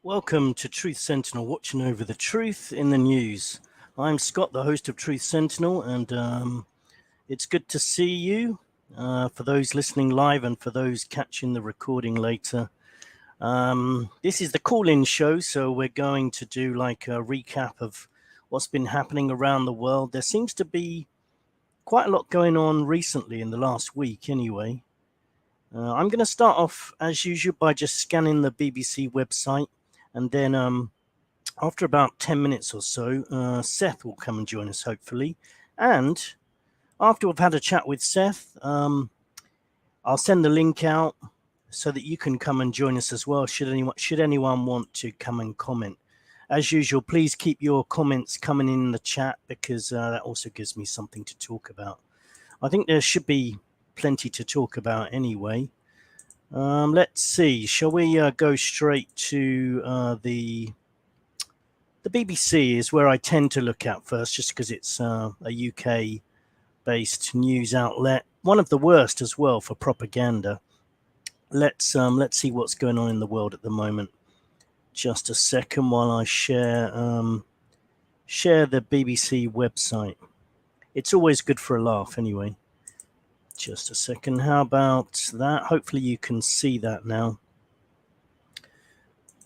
Welcome to Truth Sentinel, watching over the truth in the news. I'm Scott, the host of Truth Sentinel, and it's good to see you for those listening live and for those catching the recording later. This is the call-in show, so we're going to do like a recap of what's been happening around the world. There seems to be quite a lot going on recently in the last week anyway. I'm going to start off, as usual, by just scanning the BBC website. And then after about 10 minutes or so, Seth will come and join us, hopefully. And after we've had a chat with Seth, I'll send the link out so that you can come and join us as well, should anyone want to come and comment. As usual, please keep your comments coming in the chat, because that also gives me something to talk about. I think there should be plenty to talk about anyway. Let's see. Shall we go straight to the BBC is where I tend to look at first, just because it's a UK-based news outlet, one of the worst as well for propaganda. Let's see what's going on in the world at the moment. Just a second while I share the BBC website. It's always good for a laugh anyway. Just a second. How about that? Hopefully you can see that now.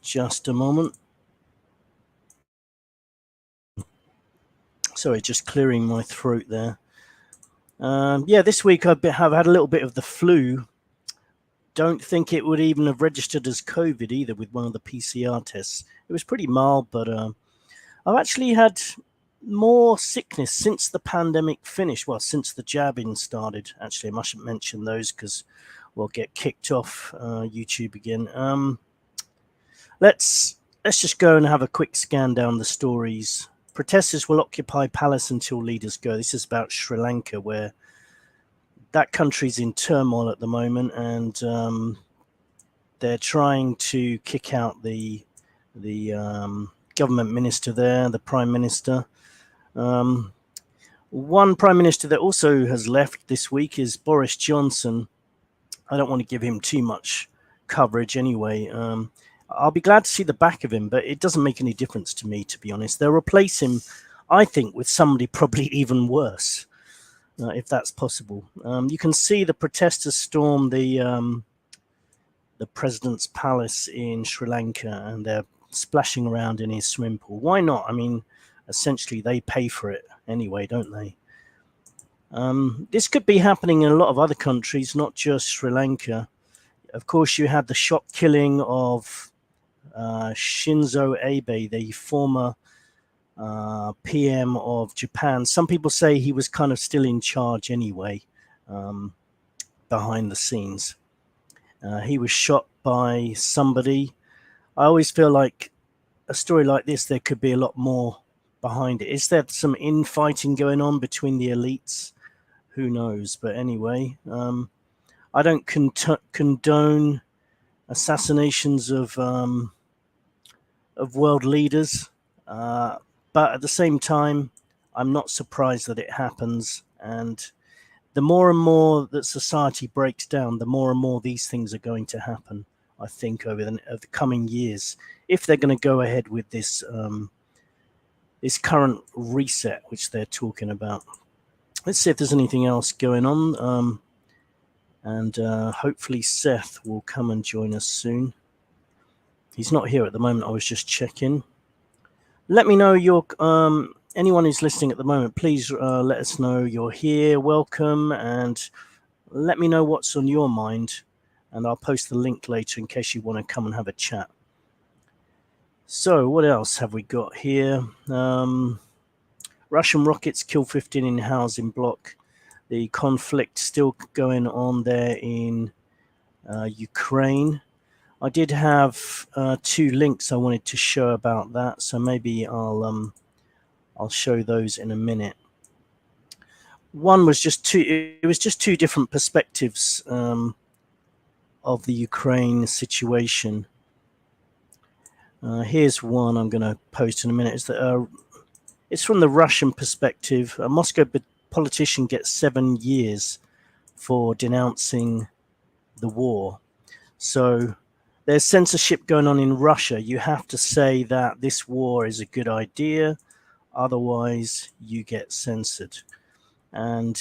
Just a moment. Sorry, just clearing my throat there. Yeah, this week I have had a little bit of the flu. Don't think it would even have registered as COVID either with one of the PCR tests. It was pretty mild, but I've actually had more sickness since the pandemic finished. Well, since the jabbing started. Actually, I mustn't mention those because we'll get kicked off YouTube again. Let's just go and have a quick scan down the stories. Protesters will occupy palace until leaders go. This is about Sri Lanka, where that country's in turmoil at the moment, and they're trying to kick out the government minister there, the prime minister. One prime minister that also has left this week is Boris Johnson. I don't want to give him too much coverage anyway. I'll be glad to see the back of him, but it doesn't make any difference to me, to be honest. They'll replace him, I think, with somebody probably even worse, if that's possible. You can see the protesters storm the president's palace in Sri Lanka, and they're splashing around in his swimming pool. Why not? I mean, essentially they pay for it anyway, don't they? This could be happening in a lot of other countries, not just Sri Lanka. Of course, you had the shock killing of Shinzo Abe, the former PM of Japan. Some people say he was kind of still in charge anyway, behind the scenes. He was shot by somebody. I always feel like a story like this, there could be a lot more behind it. Is there some infighting going on between the elites? Who knows? But anyway, I don't condone assassinations of world leaders, but at the same time, I'm not surprised that it happens. And the more and more that society breaks down, the more and more these things are going to happen, I think, over the coming years, if they're going to go ahead with this this current reset which they're talking about. Let's see if there's anything else going on, and hopefully Seth will come and join us soon. He's not here at the moment. I was just checking. Let me know your anyone who's listening at the moment, please let us know you're here. Welcome, and let me know what's on your mind, and I'll post the link later in case you want to come and have a chat. So what else have we got here? Russian rockets kill 15 in housing block. The conflict still going on there in Ukraine. I did have 2 links I wanted to show about that, so maybe I'll show those in a minute. One was just two different perspectives of the Ukraine situation. Here's one I'm going to post in a minute. It's from the Russian perspective. A Moscow politician gets 7 years for denouncing the war. So There's censorship going on in Russia. You have to say that this war is a good idea, otherwise you get censored. And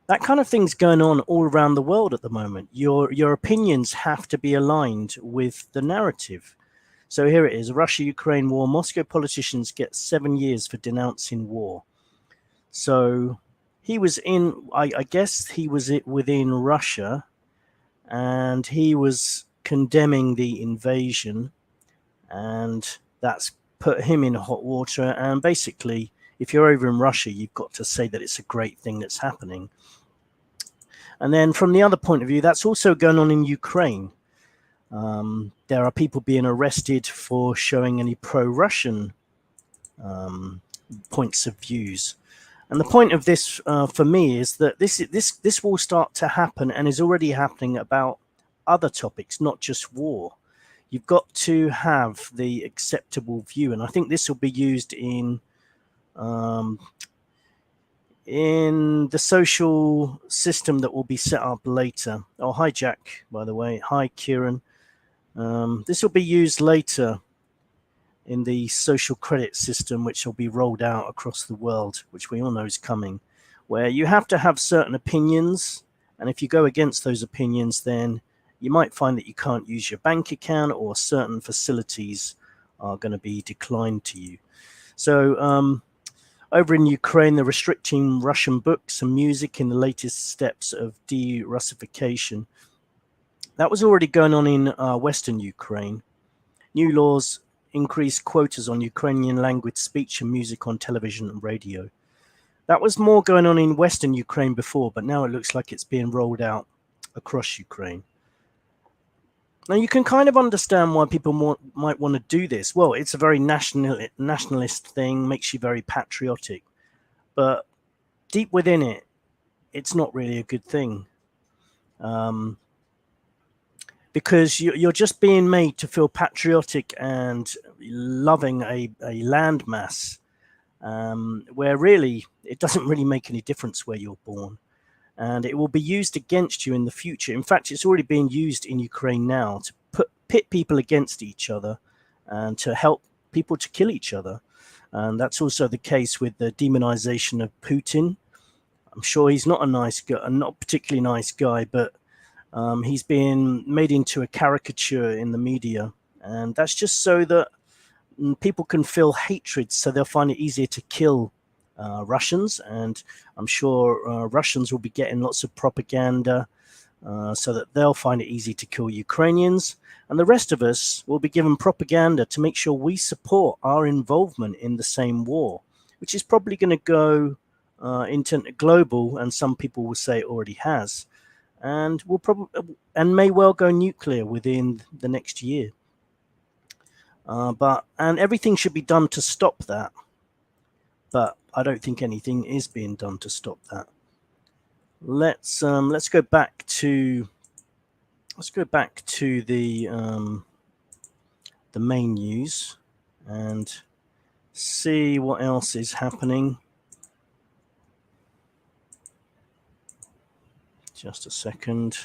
that kind of thing's going on all around the world at the moment. Your opinions have to be aligned with the narrative. So here it is, Russia-Ukraine war. Moscow politicians get 7 years for denouncing war. So he was I guess he was within Russia, and he was condemning the invasion, and that's put him in hot water. And basically, if you're over in Russia, you've got to say that it's a great thing that's happening. And then from the other point of view, that's also going on in Ukraine. There are people being arrested for showing any pro-Russian points of views. And the point of this for me is that this will start to happen, and is already happening, about other topics, not just war. You've got to have the acceptable view, and I think this will be used in the social system that will be set up later. Oh, hi Jack, by the way. Hi Kieran. This will be used later in the social credit system, which will be rolled out across the world, which we all know is coming, where you have to have certain opinions, and if you go against those opinions, then you might find that you can't use your bank account, or certain facilities are going to be declined to you. So over in Ukraine, they're restricting Russian books and music in the latest steps of de-Russification. That was already going on in Western Ukraine. New laws increase quotas on Ukrainian language speech and music on television and radio. That was more going on in Western Ukraine before, but now it looks like it's being rolled out across Ukraine. Now, you can kind of understand why people might want to do this. Well, it's a very nationalist thing, makes you very patriotic. But deep within it, it's not really a good thing. Because you're just being made to feel patriotic and loving a landmass, where really it doesn't really make any difference where you're born. And it will be used against you in the future. In fact, it's already being used in Ukraine now to pit people against each other and to help people to kill each other. And that's also the case with the demonization of Putin. I'm sure he's not a nice guy, not particularly nice guy, but he's being made into a caricature in the media. And that's just so that people can feel hatred, so they'll find it easier to kill Russians, and I'm sure Russians will be getting lots of propaganda so that they'll find it easy to kill Ukrainians, and the rest of us will be given propaganda to make sure we support our involvement in the same war, which is probably going to go into global, and some people will say it already has, and will probably and may well go nuclear within the next year. And everything should be done to stop that. But I don't think anything is being done to stop that. Let's go back to the main news and see what else is happening. Just a second.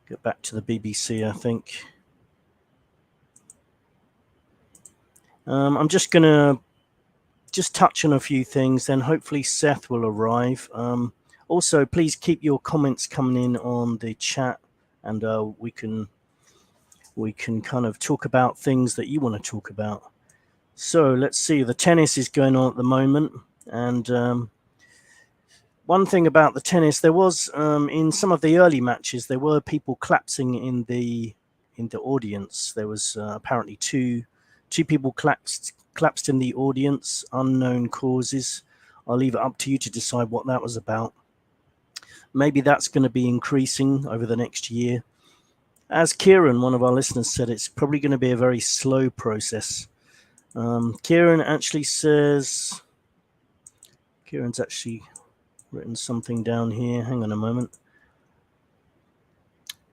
Get back to the BBC, I think. I'm just gonna touch on a few things, then hopefully Seth will arrive. Also, please keep your comments coming in on the chat, and we can kind of talk about things that you want to talk about. So let's see, the tennis is going on at the moment, and one thing about the tennis, there was in some of the early matches, there were people collapsing in the audience. There was apparently two people collapsed in the audience, unknown causes. I'll leave it up to you to decide what that was about. Maybe that's going to be increasing over the next year. As Kieran, one of our listeners, said, it's probably going to be a very slow process. Kieran actually says, Kieran's actually written something down here. Hang on a moment.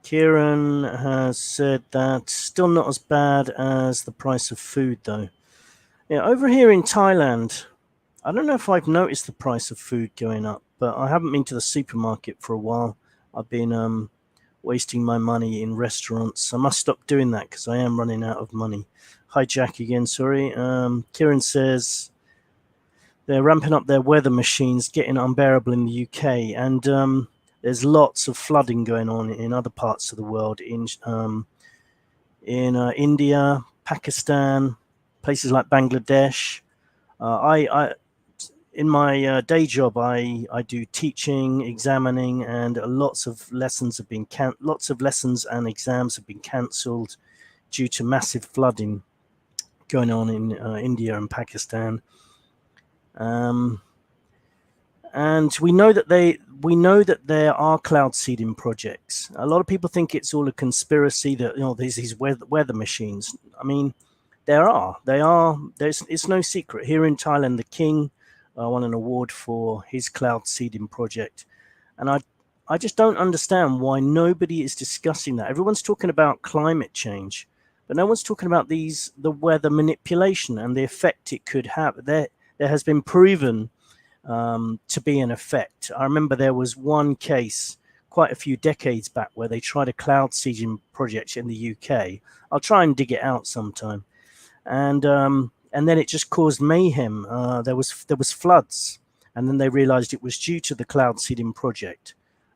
Kieran has said that still not as bad as the price of food, though. Yeah, over here in Thailand, I don't know if I've noticed the price of food going up, but I haven't been to the supermarket for a while. I've been wasting my money in restaurants. I must stop doing that because I am running out of money. Hi, Jack again. Sorry. Kieran says they're ramping up their weather machines, getting unbearable in the UK, and there's lots of flooding going on in other parts of the world, in India, Pakistan, places like Bangladesh. I in my day job, I do teaching, examining, and lots of lessons and exams have been cancelled due to massive flooding going on in India and Pakistan. And we know that there are cloud seeding projects. A lot of people think it's all a conspiracy, that there's these weather machines. I mean, they are. It's no secret. Here in Thailand, the king won an award for his cloud seeding project, and I just don't understand why nobody is discussing that. Everyone's talking about climate change, but no one's talking about the weather manipulation and the effect it could have. There has been proven to be an effect. I remember there was one case quite a few decades back where they tried a cloud seeding project in the UK. I'll try and dig it out sometime. And then it just caused mayhem. There was floods, and then they realized it was due to the cloud seeding project.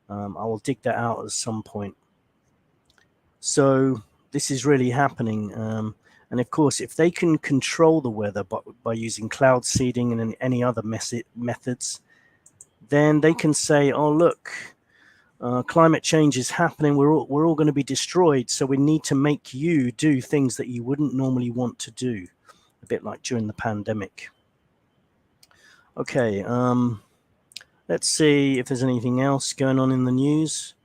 I will dig that out at some point. So this is really happening. And of course, if they can control the weather by using cloud seeding and any other methods, then they can say, "Oh, look, climate change is happening. We're all going to be destroyed. So we need to make you do things that you wouldn't normally want to do," a bit like during the pandemic. Okay, let's see if there's anything else going on in the news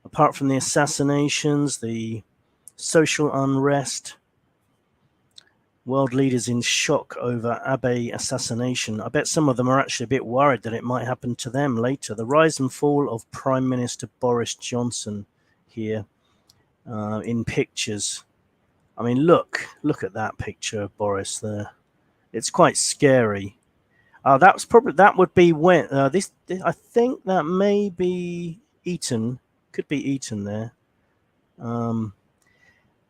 apart from the assassinations, the social unrest. World leaders in shock over Abe assassination. I bet some of them are actually a bit worried that it might happen to them later. The rise and fall of Prime Minister Boris Johnson here in pictures. I mean, look at that picture of Boris there. It's quite scary. That would be when this. I think that may be Eton. Could be Eton there.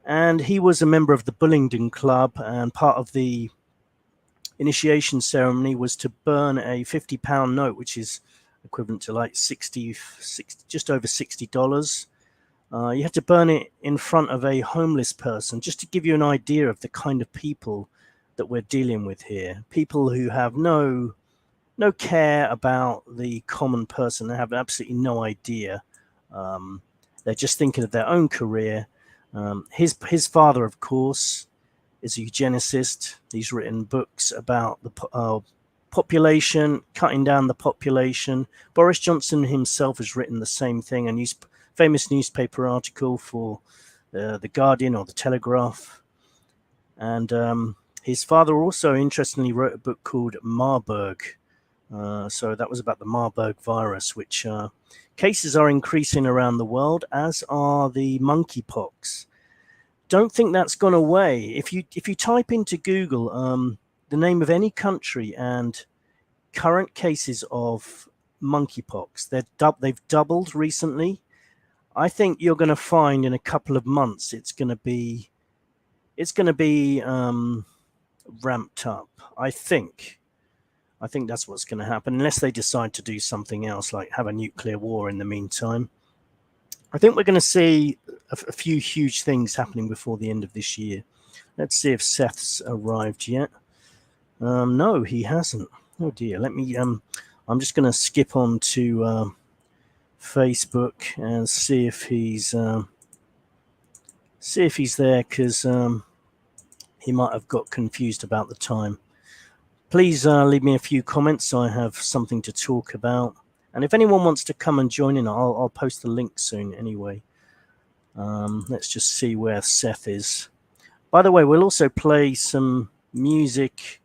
And he was a member of the Bullingdon Club, and part of the initiation ceremony was to burn a £50 note, which is equivalent to like just over $60. You had to burn it in front of a homeless person, just to give you an idea of the kind of people that we're dealing with here. People who have no care about the common person. They have absolutely no idea. They're just thinking of their own career. His father, of course, is a eugenicist. He's written books about the population, cutting down the population. Boris Johnson himself has written the same thing, a famous newspaper article for the Guardian or the Telegraph. And his father also, interestingly, wrote a book called Marburg. So that was about the Marburg virus, which cases are increasing around the world, as are the monkeypox. Don't think that's gone away. If you type into Google the name of any country and current cases of monkeypox, they've doubled recently. I think you're going to find in a couple of months it's going to be ramped up. I think that's what's going to happen, unless they decide to do something else, like have a nuclear war in the meantime. I think we're going to see a few huge things happening before the end of this year. Let's see if Seth's arrived yet. No, he hasn't. Oh dear. Let me. I'm just going to skip on to Facebook and see if he's there, because he might have got confused about the time. Please leave me a few comments so I have something to talk about. And if anyone wants to come and join in, I'll post the link soon anyway. Let's just see where Seth is. By the way, we'll also play some music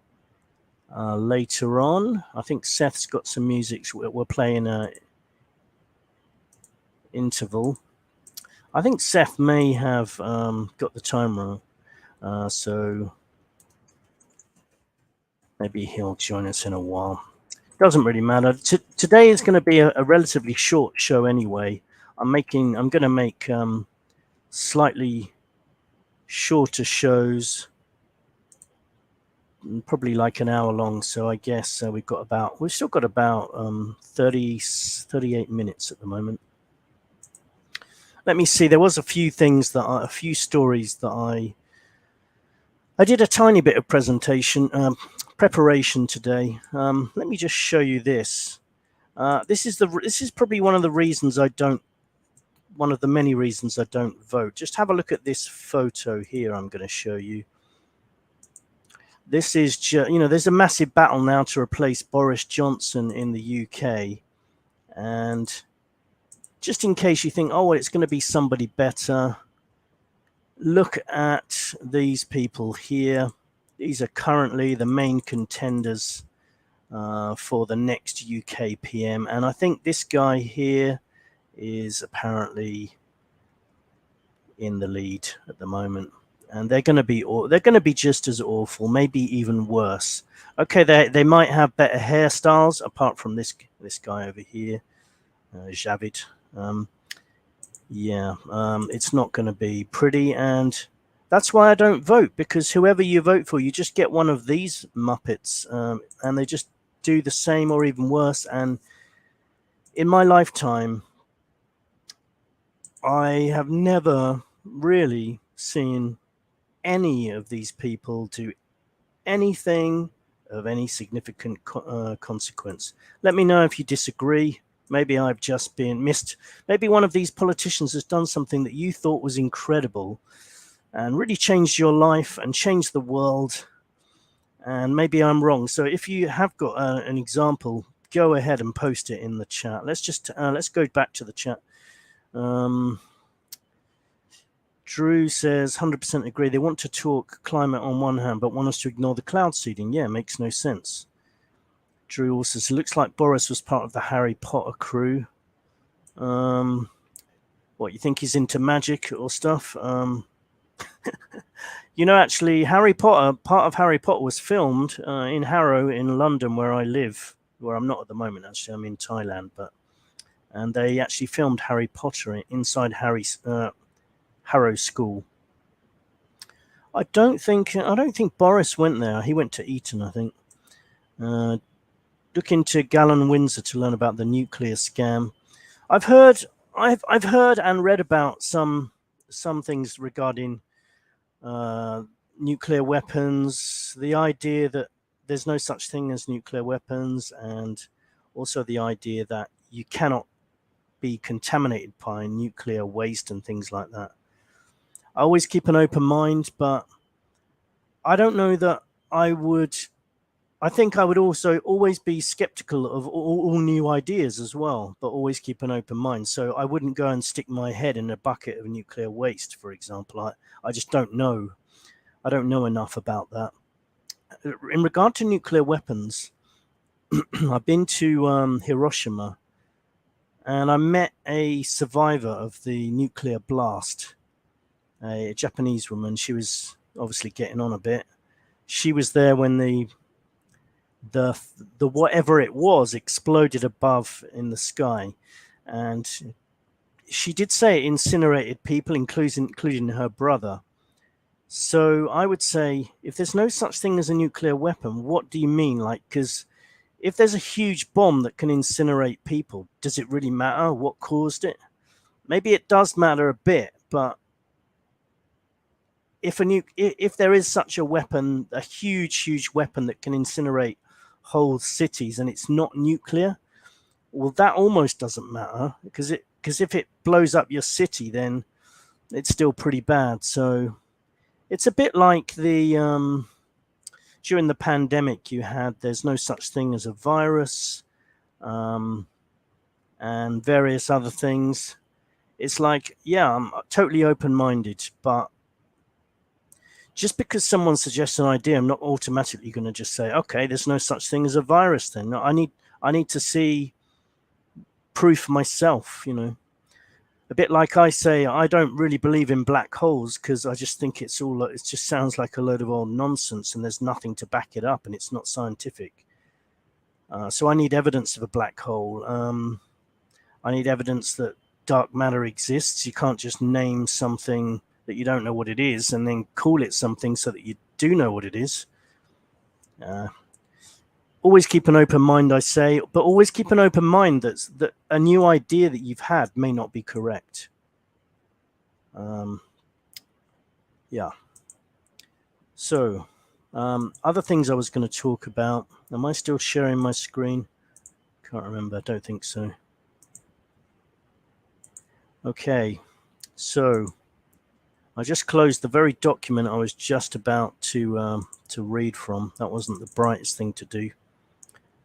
later on. I think Seth's got some music. We're playing an interval. I think Seth may have got the time wrong. So maybe he'll join us in a while. Doesn't really matter. Today is going to be a relatively short show anyway. I'm going to make slightly shorter shows, probably like an hour long. So I guess we've still got about 38 minutes at the moment. Let me see. There was a few stories that I did a tiny bit of preparation today. Let me just show you this. This is probably one of the many reasons I don't vote. Just have a look at this photo here. I'm going to show you. This is there's a massive battle now to replace Boris Johnson in the UK, and just in case you think, oh, well, it's going to be somebody better, look at these people here. These are currently the main contenders for the next UK PM, and I think this guy here is apparently in the lead at the moment, and they're going to be just as awful, maybe even worse. Okay, they might have better hairstyles apart from this guy over here, Javid. It's not going to be pretty, and that's why I don't vote, because whoever you vote for, you just get one of these Muppets, and they just do the same or even worse. And in my lifetime, I have never really seen any of these people do anything of any significant consequence. Let me know if you disagree. Maybe I've just been missed. Maybe one of these politicians has done something that you thought was incredible and really changed your life and changed the world. And maybe I'm wrong. So if you have got an example, go ahead and post it in the chat. Let's go back to the chat. Drew says 100% agree. They want to talk climate on one hand, but want us to ignore the cloud seeding. Yeah, makes no sense. Drew also says, looks like Boris was part of the Harry Potter crew. What, you think he's into magic or stuff? Actually, part of Harry Potter was filmed in Harrow in London, where I live, where I'm not at the moment. Actually, I'm in Thailand, and they actually filmed Harry Potter inside Harrow School. I don't think Boris went there. He went to Eton, I think. Look into Gallon Windsor to learn about the nuclear scam. I've heard and read about some things regarding nuclear weapons, the idea that there's no such thing as nuclear weapons, and also the idea that you cannot be contaminated by nuclear waste and things like that. I always keep an open mind, but I don't know that I think I would also always be skeptical of all new ideas as well, but always keep an open mind. So I wouldn't go and stick my head in a bucket of nuclear waste, for example. I just don't know. I don't know enough about that. In regard to nuclear weapons, I've been to Hiroshima, and I met a survivor of the nuclear blast, a Japanese woman. She was obviously getting on a bit. She was there when the whatever it was exploded above in the sky, and she did say it incinerated people, including her brother. So I would say, if there's no such thing as a nuclear weapon, what do you mean? Like, because if there's a huge bomb that can incinerate people, does it really matter what caused it? Maybe it does matter a bit, but if there is such a weapon, a huge weapon that can incinerate whole cities, and it's not nuclear, well, that almost doesn't matter, because if it blows up your city, then it's still pretty bad. So it's a bit like during the pandemic, there's no such thing as a virus, and various other things. It's like, yeah, I'm totally open-minded, but just because someone suggests an idea, I'm not automatically going to just say, okay, there's no such thing as a virus then. No, I need to see proof myself, A bit like I say, I don't really believe in black holes, because I just think it just sounds like a load of old nonsense, and there's nothing to back it up, and it's not scientific. So I need evidence of a black hole. I need evidence that dark matter exists. You can't just name something that you don't know what it is and then call it something so that you do know what it is. Always keep an open mind, I say, but always keep an open mind that a new idea that you've had may not be correct. Yeah. So, other things I was going to talk about. Am I still sharing my screen? Can't remember. I don't think so. Okay. So, I just closed the very document I was just about to read from. That wasn't the brightest thing to do.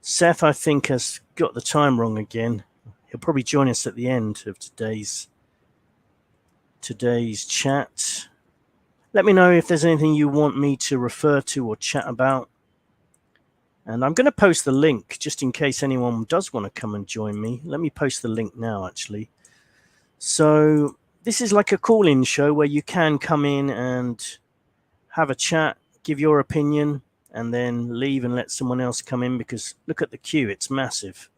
Seth, I think, has got the time wrong again. He'll probably join us at the end of today's chat. Let me know if there's anything you want me to refer to or chat about. And I'm going to post the link just in case anyone does want to come and join me. Let me post the link now, actually. So this is like a call-in show where you can come in and have a chat, give your opinion, and then leave and let someone else come in, because look at the queue, it's massive.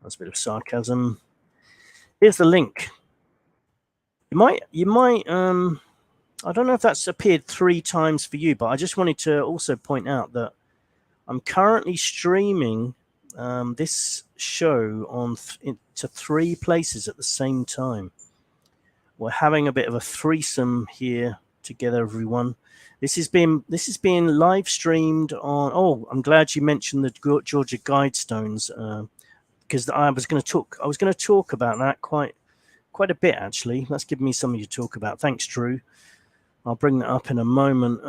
That's a bit of sarcasm. Here's the link. You might I don't know if that's appeared 3 times for you, but I just wanted to also point out that I'm currently streaming this show on to 3 places at the same time. We're having a bit of a threesome here together, everyone. This is being live streamed on. Oh, I'm glad you mentioned the Georgia Guidestones, because I was going to talk about that quite a bit, actually. That's given me something to talk about. Thanks, Drew. I'll bring that up in a moment.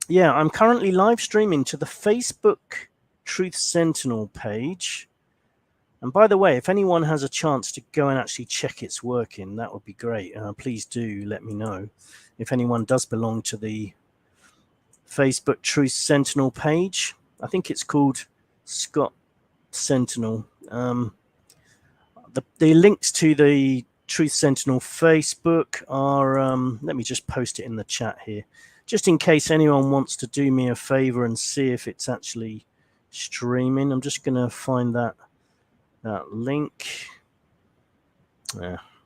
Yeah, I'm currently live streaming to the Facebook Truth Sentinel page. And by the way, if anyone has a chance to go and actually check it's working, that would be great. Please do let me know. If anyone does belong to the Facebook Truth Sentinel page, I think it's called Scott Sentinel. The links to the Truth Sentinel Facebook are, let me just post it in the chat here, just in case anyone wants to do me a favor and see if it's actually streaming. I'm just going to find that link.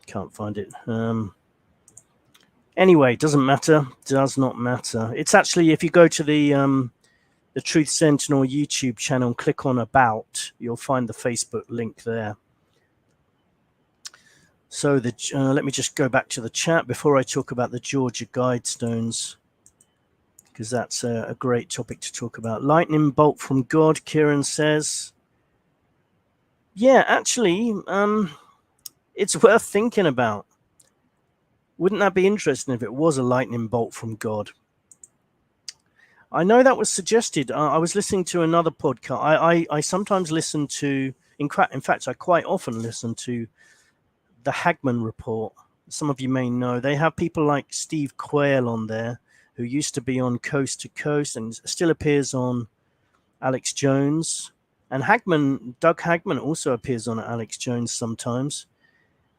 Can't find it. Anyway, doesn't matter. Does not matter. It's actually, if you go to the Truth Sentinel YouTube channel and click on About, you'll find the Facebook link there. So let me just go back to the chat before I talk about the Georgia Guidestones, because that's a great topic to talk about. Lightning bolt from God, Kieran says. Yeah, actually, it's worth thinking about. Wouldn't that be interesting if it was a lightning bolt from God? I know that was suggested. I was listening to another podcast. I sometimes listen to, in fact, I quite often listen to the Hagman Report. Some of you may know. They have people like Steve Quayle on there, who used to be on Coast to Coast and still appears on Alex Jones. And Doug Hagman also appears on Alex Jones sometimes.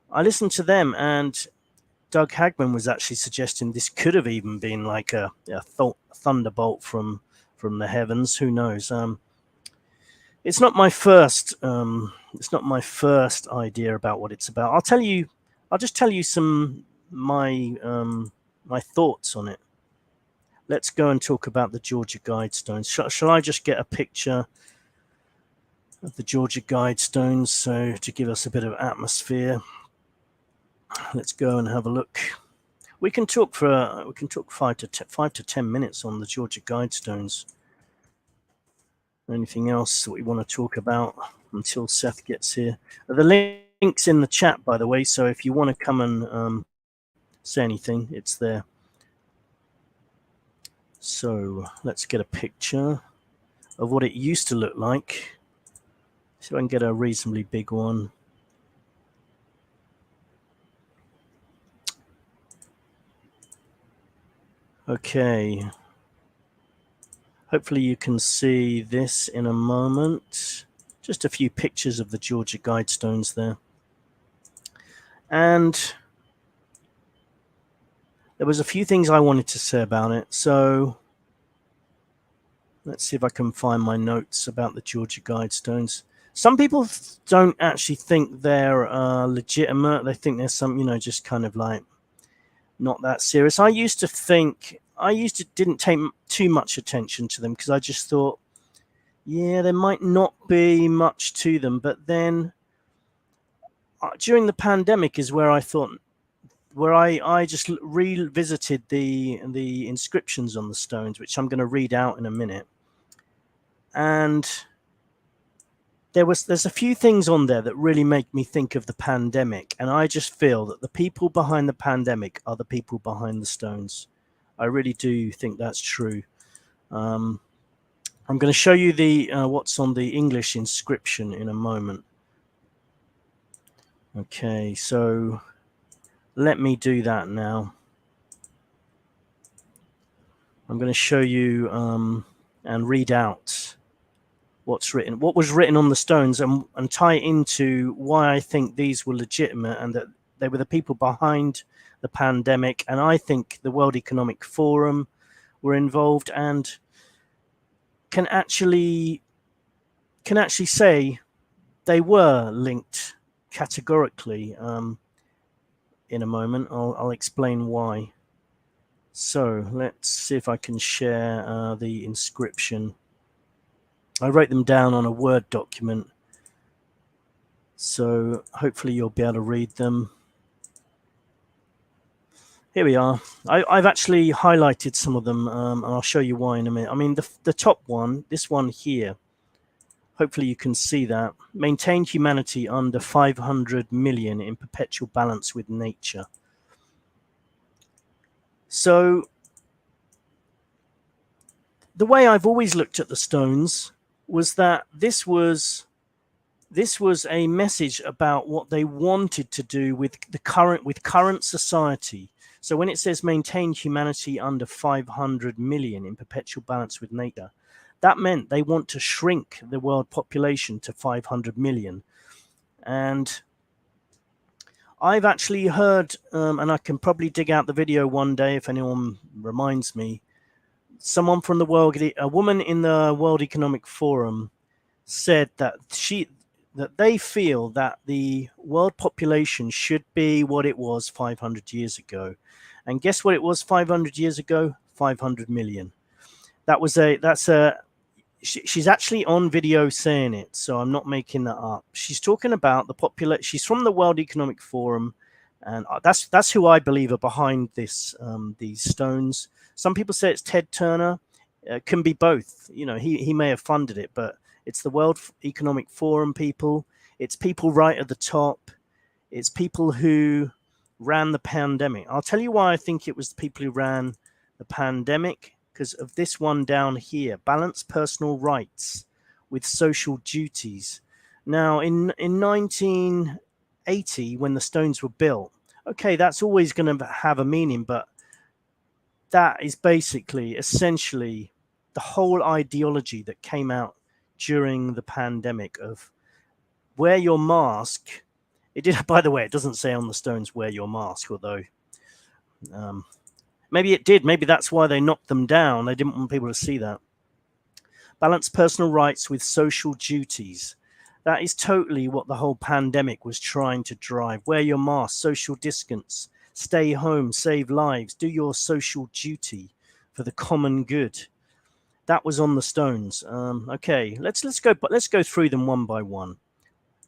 I listened to them, and Doug Hagman was actually suggesting this could have even been like a thunderbolt from the heavens. Who knows? It's not my first. It's not my first idea about what it's about. I'll just tell you some my thoughts on it. Let's go and talk about the Georgia Guidestones. Shall I just get a picture of the Georgia Guidestones, so to give us a bit of atmosphere? Let's go and have a look. We can talk 5 to 10 minutes on the Georgia Guidestones. Anything else that we want to talk about until Seth gets here? The link's in the chat, by the way, so if you want to come and say anything, it's there. So let's get a picture of what it used to look like. See if I can get a reasonably big one. Okay. Hopefully you can see this in a moment. Just a few pictures of the Georgia Guidestones there. And there was a few things I wanted to say about it. So let's see if I can find my notes about the Georgia Guidestones. Some people don't actually think they're legitimate. They think there's some, just kind of like not that serious. I used to didn't take too much attention to them because I just thought, yeah, there might not be much to them. But then during the pandemic is where I thought, where I just revisited the inscriptions on the stones, which I'm going to read out in a minute. And there's a few things on there that really make me think of the pandemic, and I just feel that the people behind the pandemic are the people behind the stones. I really do think that's true. I'm going to show you the what's on the English inscription in a moment. Okay, so let me do that now. I'm going to show you and read out what was written on the stones, and tie it into why I think these were legitimate and that they were the people behind the pandemic. And I think the World Economic Forum were involved and can actually say they were linked categorically. In a moment, I'll explain why. So let's see if I can share the inscription. I wrote them down on a Word document, so hopefully you'll be able to read them. Here we are. I've actually highlighted some of them, and I'll show you why in a minute. I mean, the top one, this one here, hopefully you can see that. Maintain humanity under 500 million in perpetual balance with nature. So the way I've always looked at the stones was that this was a message about what they wanted to do with current society. So when it says maintain humanity under 500 million in perpetual balance with nature, that meant they want to shrink the world population to 500 million. And I've actually heard, and I can probably dig out the video one day if anyone reminds me, someone from a woman in the World Economic Forum said that they feel that the world population should be what it was 500 years ago. And guess what it was 500 years ago? 500 million. She's actually on video saying it, so I'm not making that up. She's talking about the population. She's from the World Economic Forum, and that's who I believe are behind these stones. Some people say it's Ted Turner. It can be both. He may have funded it, but it's the World Economic Forum people. It's people right at the top. It's people who ran the pandemic. I'll tell you why I think it was the people who ran the pandemic, because of this one down here: balance personal rights with social duties. Now, in 1980, when the stones were built, okay, that's always going to have a meaning, but that is essentially the whole ideology that came out during the pandemic of wear your mask. It did, by the way, it doesn't say on the stones wear your mask, although maybe it did. Maybe that's why they knocked them down. They didn't want people to see that. Balance personal rights with social duties. That is totally what the whole pandemic was trying to drive. Wear your mask, social distance, stay home, save lives, do your social duty for the common good. That was on the stones. Okay, let's go through them one by one,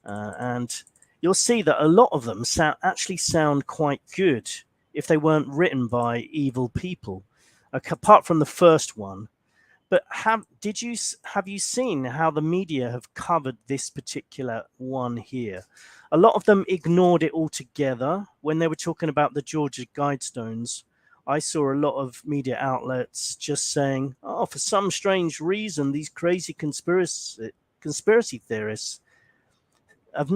and you'll see that a lot of them actually sound quite good if they weren't written by evil people, apart from the first one. But have you seen how the media have covered this particular one here? A lot of them ignored it altogether when they were talking about the Georgia Guidestones. I saw a lot of media outlets just saying, "Oh, for some strange reason, these crazy conspiracy theorists have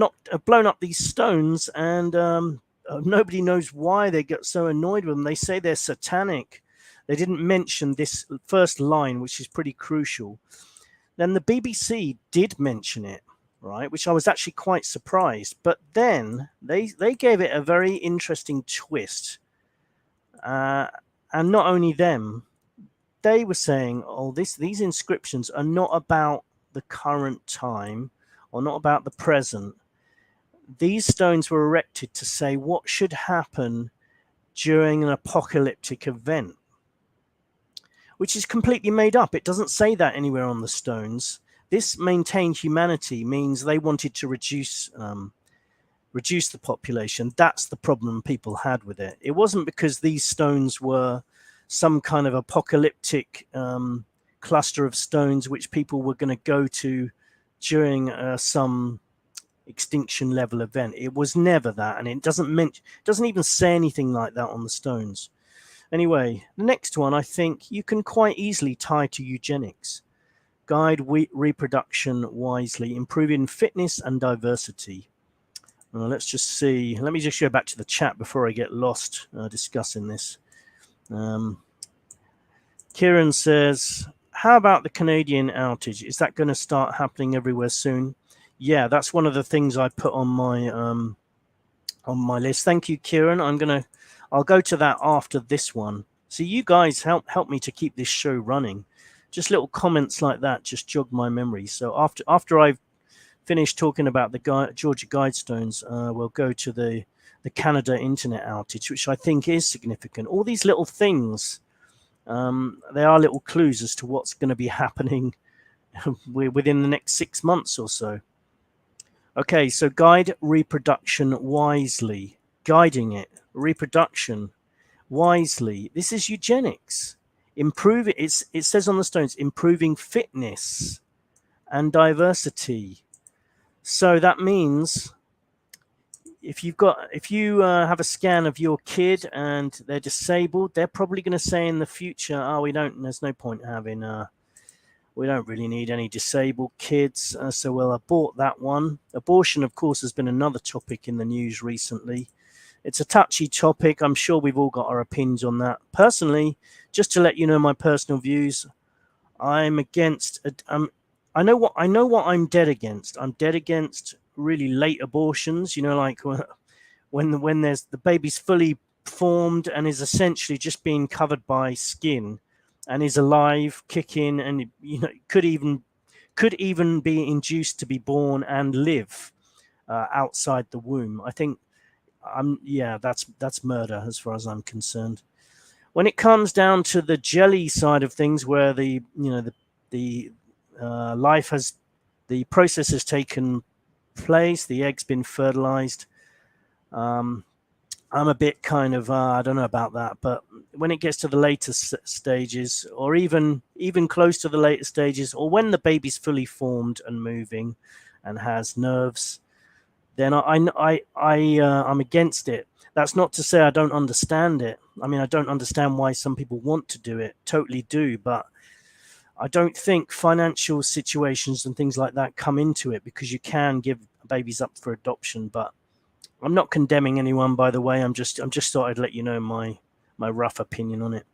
blown up these stones, and nobody knows why they get so annoyed with them. They say they're satanic." They didn't mention this first line, which is pretty crucial. Then the BBC did mention it, right, which I was actually quite surprised. But then they gave it a very interesting twist. And not only them, they were saying, "Oh, these inscriptions are not about the current time or not about the present. These stones were erected to say what should happen during an apocalyptic event, which is completely made up. It doesn't say that anywhere on the stones. This maintained humanity means they wanted to reduce the population. That's the problem people had with it. It wasn't because these stones were some kind of apocalyptic cluster of stones which people were going to go to during some extinction level event. It was never that, and it doesn't even say anything like that on the stones. Anyway, the next one I think you can quite easily tie to eugenics. Guide reproduction wisely, improving fitness and diversity. Let's just see. Let me just go back to the chat before I get lost discussing this. Kieran says, how about the Canadian outage? Is that going to start happening everywhere soon? Yeah, that's one of the things I put on my list. Thank you, Kieran. I'll go to that after this one. So you guys help me to keep this show running. Just little comments like that just jog my memory. So after I've finished talking about the Georgia Guidestones, we'll go to the Canada internet outage, which I think is significant. All these little things, they are little clues as to what's going to be happening within the next 6 months or so. Okay, so guide reproduction wisely. Guiding it, reproduction wisely. This is eugenics. It says on the stones, improving fitness and diversity. So that means if you have a scan of your kid and they're disabled, they're probably going to say in the future, oh, there's no point having we don't really need any disabled kids, so we'll abort that one. Abortion, of course, has been another topic in the news recently. It's a touchy topic. I'm sure we've all got our opinions on that. Personally, just to let you know my personal views, I'm against. I know what I'm dead against. I'm dead against really late abortions. Like when there's the baby's fully formed and is essentially just being covered by skin, and is alive, kicking, and could even be induced to be born and live outside the womb. I think that's murder as far as I'm concerned. When it comes down to the jelly side of things, where the process has taken place, the egg's been fertilized. I'm a bit kind of I don't know about that, but when it gets to the later stages, or even close to the later stages, or when the baby's fully formed and moving and has nerves, then I'm against it. That's not to say I don't understand it. I mean, I don't understand why some people want to do it. Totally do, but I don't think financial situations and things like that come into it, because you can give babies up for adoption. But I'm not condemning anyone, by the way. I'm just thought I'd let you know my rough opinion on it.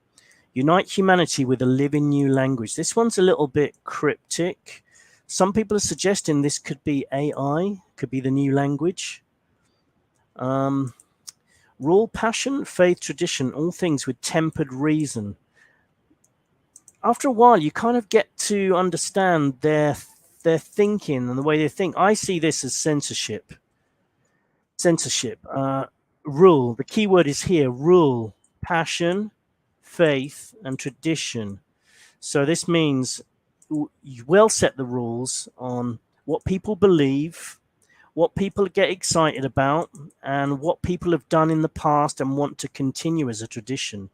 Unite humanity with a living new language. This one's a little bit cryptic. Some people are suggesting this could be AI, could be the new language. Rule, passion, faith, tradition, all things with tempered reason. After a while, you kind of get to understand their thinking and the way they think. I see this as censorship. Rule, the key word is here, rule, passion, faith, and tradition. So this means you will set the rules on what people believe, what people get excited about, and what people have done in the past and want to continue as a tradition.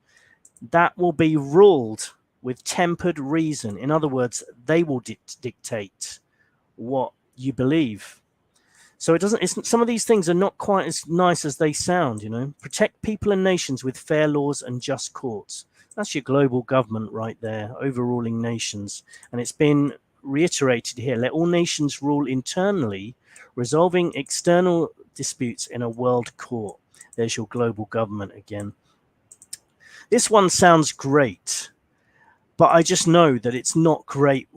That will be ruled with tempered reason. In other words, they will dictate what you believe. So some of these things are not quite as nice as they sound, Protect people and nations with fair laws and just courts. That's your global government right there, overruling nations. And it's been reiterated here. Let all nations rule internally, resolving external disputes in a world court. There's your global government again. This one sounds great, but I just know that it's not great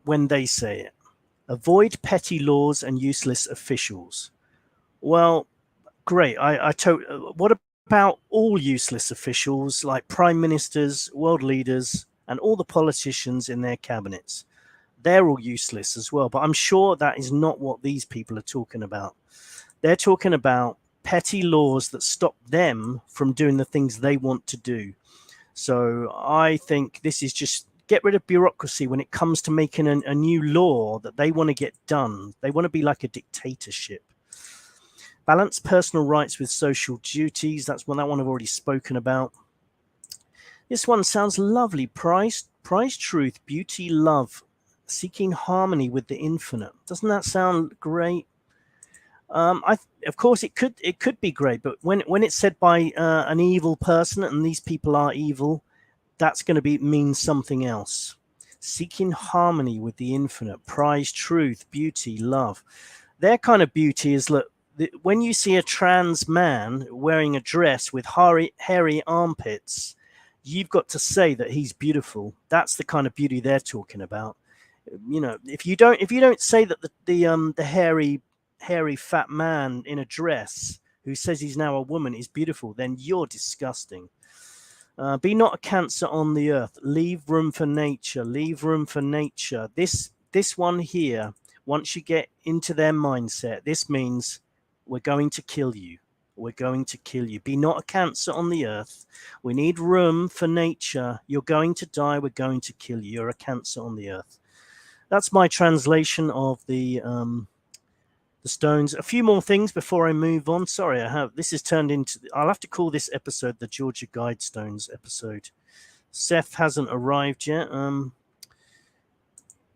when they say it. Avoid petty laws and useless officials. Well, great. What about all useless officials like prime ministers, world leaders, and all the politicians in their cabinets? they're all useless as well. But I'm sure that is not what these people are talking about. They're talking about petty laws that stop them from doing the things they want to do. So I think this is just get rid of bureaucracy when it comes to making a new law that they want to get done. They want to be like a dictatorship. Balance personal rights with social duties. That's one, that one I've already spoken about. This one sounds lovely. Prize truth, beauty, love, seeking harmony with the infinite. Doesn't that sound great? Of course, it could be great, but when it's said by an evil person, and these people are evil, that's going to mean something else. Seeking harmony with the infinite, prize truth, beauty, love. Their kind of beauty is, look, when you see a trans man wearing a dress with hairy armpits, you've got to say that he's beautiful. That's the kind of beauty they're talking about. You know, if you don't say that the hairy fat man in a dress who says he's now a woman is beautiful, then you're disgusting. Be not a cancer on the earth. Leave room for nature. Leave room for nature. This one here, once you get into their mindset, this means we're going to kill you. We're going to kill you. Be not a cancer on the earth. We need room for nature. You're going to die. We're going to kill you. You're a cancer on the earth. That's my translation of the stones. A few more things before I move on. Sorry, this has turned into, I'll have to call this episode the Georgia Guidestones episode. Seth hasn't arrived yet.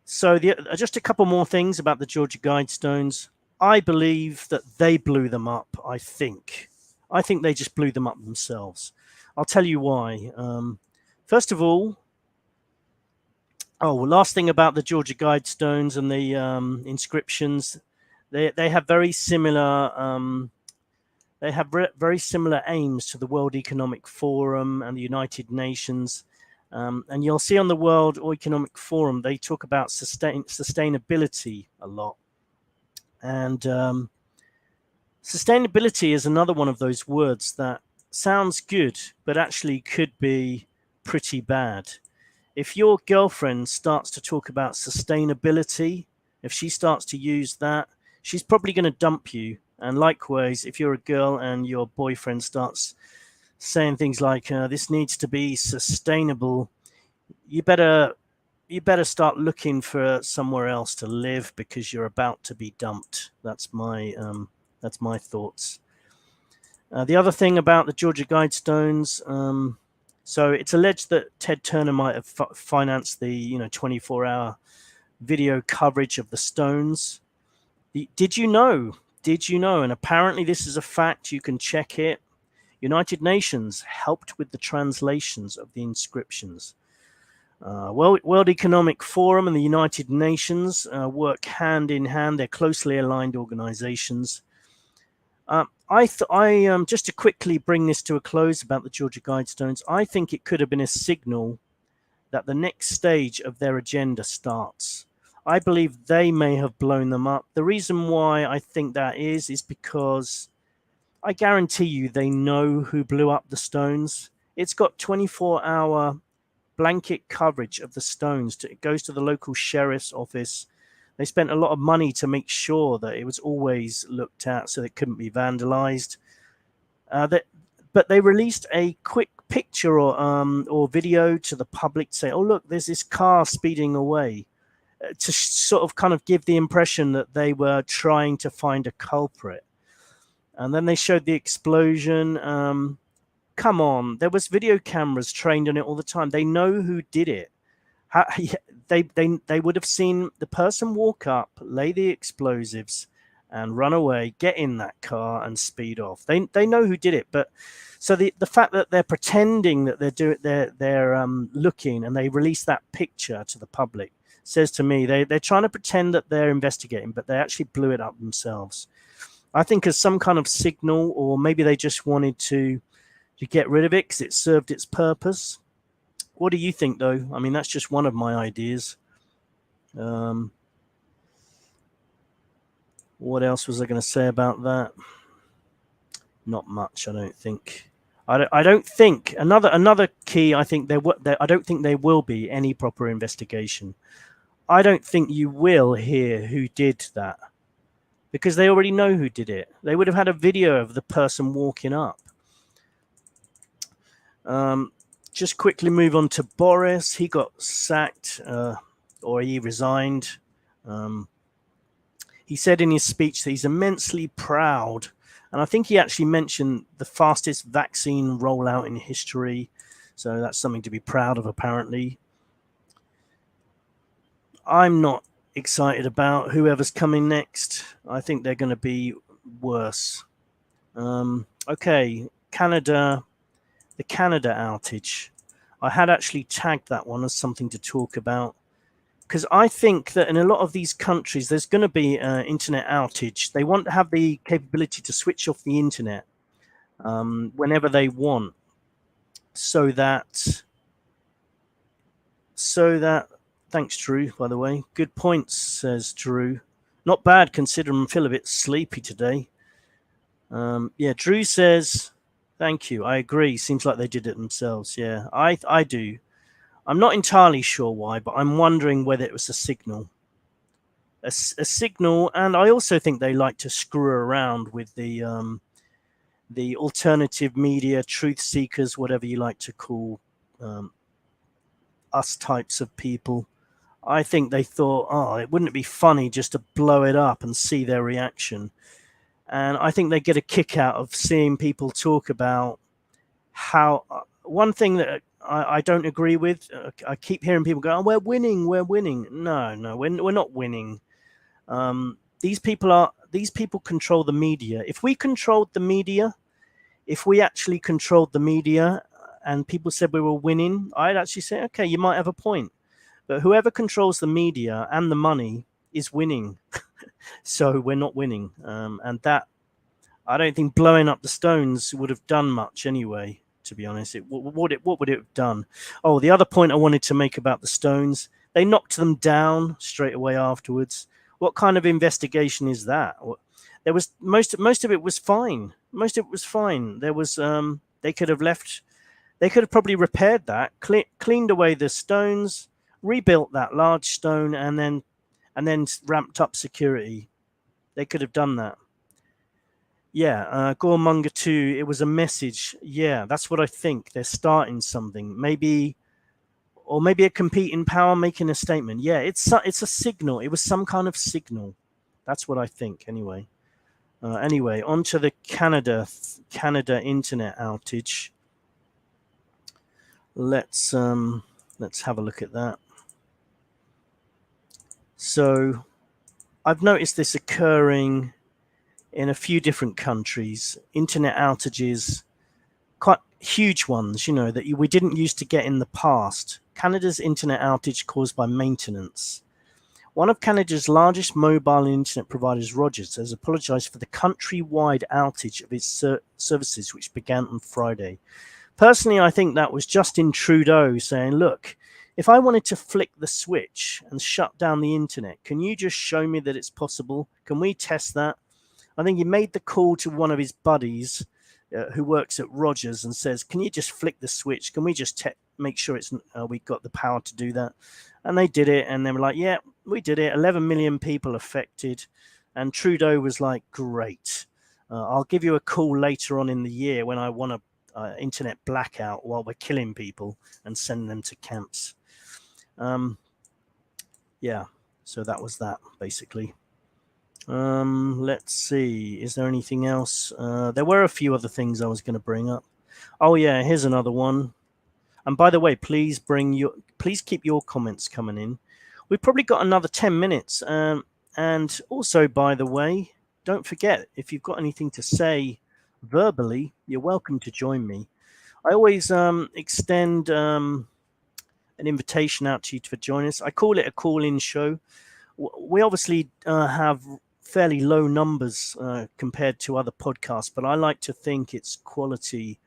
So just a couple more things about the Georgia Guidestones. I believe that they blew them up. I think they just blew them up themselves. I'll tell you why. First of all, last thing about the Georgia Guidestones and the inscriptions. They have very similar very similar aims to the World Economic Forum and the United Nations, and you'll see on the World Economic Forum they talk about sustainability a lot, and sustainability is another one of those words that sounds good but actually could be pretty bad. If your girlfriend starts to talk about sustainability, if she starts to use that, she's probably going to dump you. And likewise, if you're a girl and your boyfriend starts saying things like, this needs to be sustainable, you better start looking for somewhere else to live because you're about to be dumped. That's my thoughts. The other thing about the Georgia Guidestones, so it's alleged that Ted Turner might have financed the 24-hour video coverage of the stones. Did you know? And apparently this is a fact. You can check it. United Nations helped with the translations of the inscriptions. World Economic Forum and the United Nations work hand in hand. They're closely aligned organizations. Just to quickly bring this to a close about the Georgia Guidestones, I think it could have been a signal that the next stage of their agenda starts. I believe they may have blown them up. The reason why I think that is because I guarantee you they know who blew up the stones. It's got 24-hour blanket coverage of the stones. It goes to the local sheriff's office. They spent a lot of money to make sure that it was always looked at so it couldn't be vandalized. But they released a quick picture or video to the public to say, oh, look, there's this car speeding away, to sort of kind of give the impression that they were trying to find a culprit. And then they showed the explosion. Come on, there was video cameras trained on it all the time. They know who did it. They would have seen the person walk up, lay the explosives, and run away, get in that car, and speed off. They know who did it. But so the fact that they're pretending that they're looking, and they release that picture to the public, says to me they're trying to pretend that they're investigating, but they actually blew it up themselves. I think as some kind of signal, or maybe they just wanted to get rid of it because it served its purpose. What do you think, though? I mean, that's just one of my ideas. What else was I going to say about that? Not much, I don't think. I don't think another key. I think I don't think there will be any proper investigation. I don't think you will hear who did that, because they already know who did it. They would have had a video of the person walking up. Just quickly move on to Boris. He got sacked, or he resigned. He said in his speech that he's immensely proud, and I think he actually mentioned the fastest vaccine rollout in history. So that's something to be proud of, apparently. I'm not excited about whoever's coming next. I think they're going to be worse. Okay, Canada, the Canada outage. I had actually tagged that one as something to talk about, because I think that in a lot of these countries, there's going to be an internet outage. They want to have the capability to switch off the internet whenever they want, so that thanks, Drew, by the way. Good points, says Drew. Not bad, considering I feel a bit sleepy today. Yeah, Drew says, thank you. I agree. Seems like they did it themselves. Yeah, I do. I'm not entirely sure why, but I'm wondering whether it was a signal. A signal, and I also think they like to screw around with the alternative media, truth seekers, whatever you like to call us types of people. I think they thought, oh, it wouldn't it be funny just to blow it up and see their reaction. And I think they get a kick out of seeing people talk about how one thing that I don't agree with. I keep hearing people go, oh, we're winning. No, we're not winning. These people control the media. If we controlled the media, if we actually controlled the media and people said we were winning, I'd actually say, okay, you might have a point. But whoever controls the media and the money is winning. So we're not winning. And that, I don't think blowing up the stones would have done much anyway, to be honest. What would it have done? Oh, the other point I wanted to make about the stones, they knocked them down straight away afterwards. What kind of investigation is that? There was most of it was fine. Most of it was fine. There was they could have left. They could have probably repaired that, cleaned away the stones, rebuilt that large stone, and then ramped up security. They could have done that. Yeah, Goremonger 2, it was a message. Yeah, that's what I think. They're starting something. Maybe a competing power making a statement. Yeah, it's a signal. It was some kind of signal. That's what I think, anyway. Anyway, on to the Canada internet outage. Let's have a look at that. So I've noticed this occurring in a few different countries. Internet outages, quite huge ones, that we didn't used to get in the past. Canada's internet outage caused by maintenance. One of Canada's largest mobile internet providers, Rogers, has apologized for the countrywide outage of its services, which began on Friday. Personally, I think that was Justin Trudeau saying, look, if I wanted to flick the switch and shut down the internet, can you just show me that it's possible? Can we test that? I think he made the call to one of his buddies who works at Rogers and says, can you just flick the switch? Can we just make sure it's we've got the power to do that? And they did it, and they were like, yeah, we did it. 11 million people affected. And Trudeau was like, great. I'll give you a call later on in the year when I want a internet blackout while we're killing people and send them to camps. Yeah, so that was that, basically. Let's see. Is there anything else? There were a few other things I was going to bring up. Oh yeah, here's another one. And by the way, please keep your comments coming in. We've probably got another 10 minutes. And also, by the way, don't forget, if you've got anything to say verbally, you're welcome to join me. I always extend an invitation out to you for join us. I call it a call-in show. We obviously have fairly low numbers compared to other podcasts, but I like to think it's quality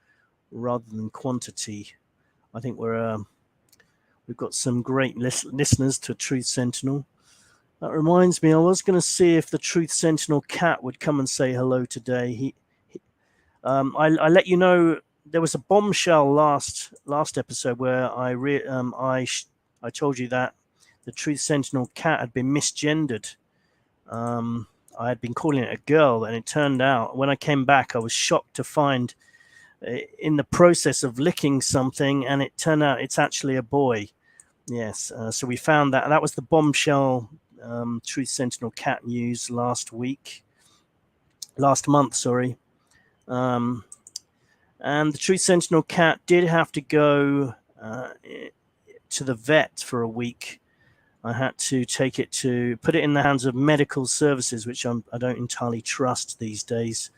rather than quantity. I think we've got some great listeners to Truth Sentinel. That reminds me, I was going to see if the Truth Sentinel cat would come and say hello today. I let you know there was a bombshell last episode where I told you that the Truth Sentinel cat had been misgendered. I had been calling it a girl, and it turned out when I came back, I was shocked to find in the process of licking something, and it turned out it's actually a boy. Yes, so we found that. That was the bombshell Truth Sentinel cat news last month, sorry. And the Truth Sentinel cat did have to go to the vet for a week. I had to put it in the hands of medical services, which I don't entirely trust these days.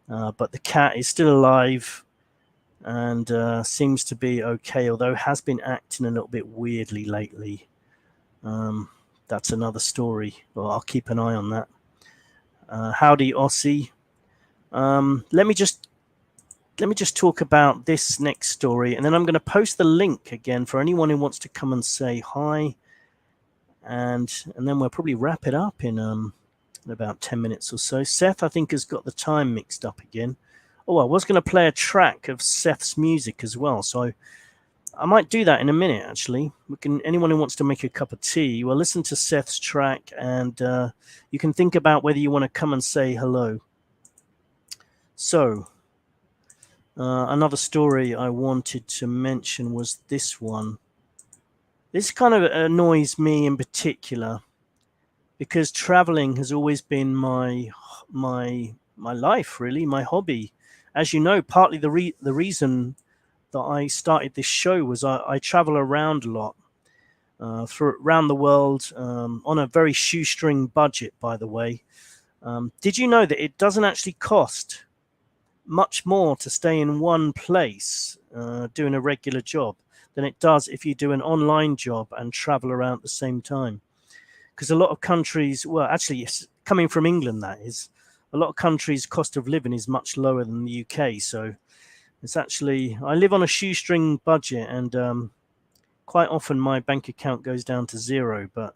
But the cat is still alive and seems to be okay, although has been acting a little bit weirdly lately. That's another story. Well, I'll keep an eye on that. Howdy, Aussie. Let me just talk about this next story, and then I'm going to post the link again for anyone who wants to come and say hi. And then we'll probably wrap it up in about 10 minutes or so. Seth, I think, has got the time mixed up again. Oh, I was going to play a track of Seth's music as well, so I might do that in a minute, actually. Anyone who wants to make a cup of tea, well, listen to Seth's track, and you can think about whether you want to come and say hello. So, another story I wanted to mention was this one. This kind of annoys me in particular because traveling has always been my life, really, my hobby. As you know, partly the reason that I started this show was I travel around a lot, around the world, on a very shoestring budget, by the way. Did you know that it doesn't actually cost much more to stay in one place doing a regular job than it does if you do an online job and travel around at the same time? Because a lot of countries, well, actually, yes, coming from England, that is, a lot of countries' cost of living is much lower than the UK. So it's actually, I live on a shoestring budget, and quite often my bank account goes down to zero, but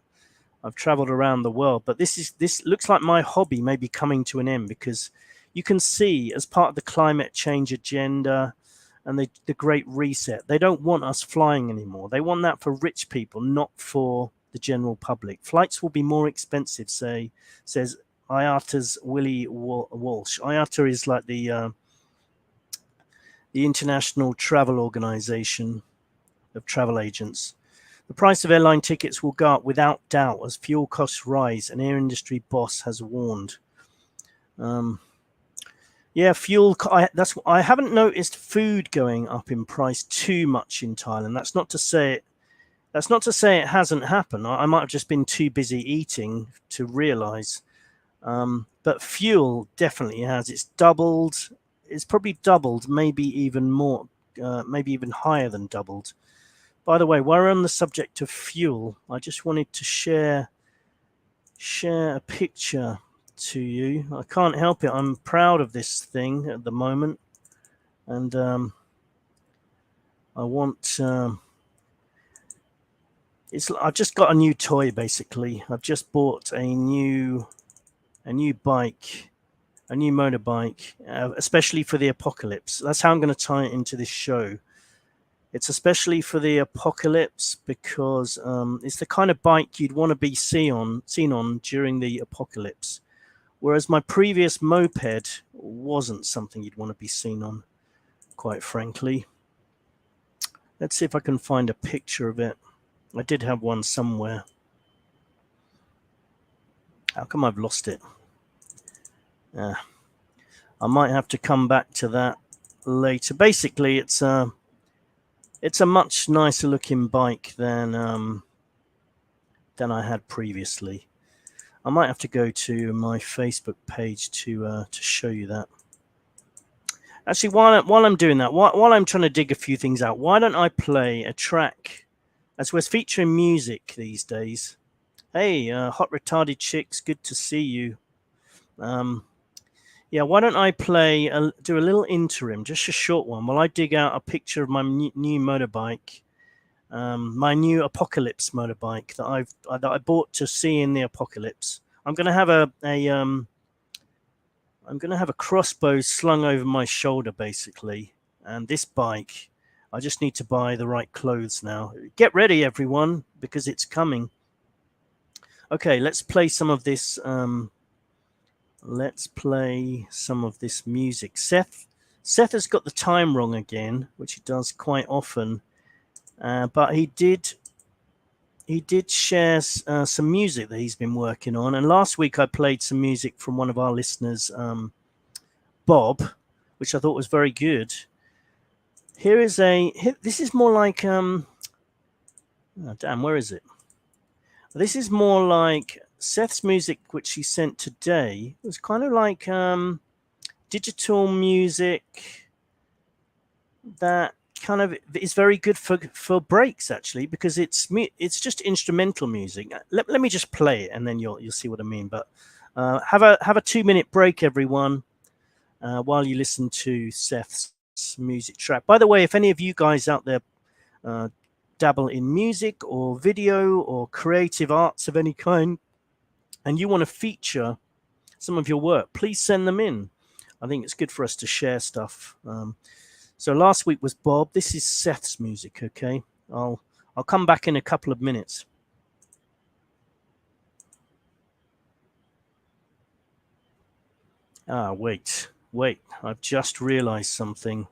I've traveled around the world. But this looks like my hobby may be coming to an end, because you can see, as part of the climate change agenda and the Great Reset, they don't want us flying anymore. They want that for rich people, not for the general public. Flights will be more expensive, says IATA's Willie Walsh. IATA is like the International Travel Organization of travel agents. The price of airline tickets will go up without doubt as fuel costs rise, an air industry boss has warned. Yeah, fuel. I haven't noticed food going up in price too much in Thailand. That's not to say it hasn't happened. I might have just been too busy eating to realize. But fuel definitely has. It's doubled. It's probably doubled, maybe even more, maybe even higher than doubled. By the way, while we're on the subject of fuel, I just wanted to share a picture to you. I can't help it. I'm proud of this thing at the moment, and I want. I've just got a new toy. Basically, I've just bought a new bike, a new motorbike, especially for the apocalypse. That's how I'm going to tie it into this show. It's especially for the apocalypse because it's the kind of bike you'd want to be seen on during the apocalypse. Whereas my previous moped wasn't something you'd want to be seen on, quite frankly. Let's see if I can find a picture of it. I did have one somewhere. How come I've lost it? I might have to come back to that later. Basically, it's a much nicer looking bike than I had previously. I might have to go to my Facebook page to show you that. Actually, while I'm doing that, while I'm trying to dig a few things out, why don't I play a track? As we're featuring music these days. Hey, hot retarded chicks, good to see you. Yeah, why don't I do a little interim, just a short one, while I dig out a picture of my new motorbike. My new apocalypse motorbike that I bought to see in the apocalypse. I'm going to have a crossbow slung over my shoulder, basically, and this bike, I just need to buy the right clothes now. Get ready, everyone, because it's coming. Okay, let's play some of this. Let's play some of this music. Seth has got the time wrong again, which he does quite often. But he did share some music that he's been working on. And last week I played some music from one of our listeners, Bob, which I thought was very good. This is more like, oh damn, where is it? This is more like Seth's music, which he sent today. It was kind of like digital music that kind of is very good for breaks, actually, because it's just instrumental music. Let me just play it, and then you'll see what I mean. But have a 2-minute break, everyone, while you listen to Seth's music track. By the way, if any of you guys out there dabble in music or video or creative arts of any kind, and you want to feature some of your work, please send them in. I think it's good for us to share stuff. So last week was Bob. This is Seth's music, okay? I'll come back in a couple of minutes. Wait. I've just realized something.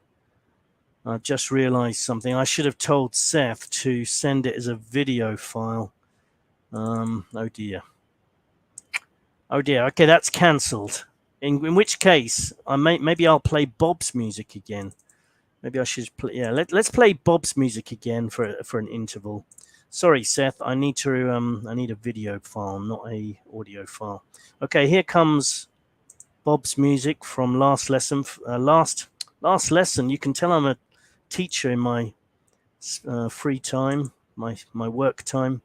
I should have told Seth to send it as a video file. Oh dear. Okay, that's cancelled. In which case, maybe I'll play Bob's music again. Maybe I should play. Yeah, let's play Bob's music again for an interval. Sorry, Seth. I need a video file, not a audio file. Okay, here comes Bob's music from last lesson. Last lesson. You can tell I'm a teacher in my free time, my work time.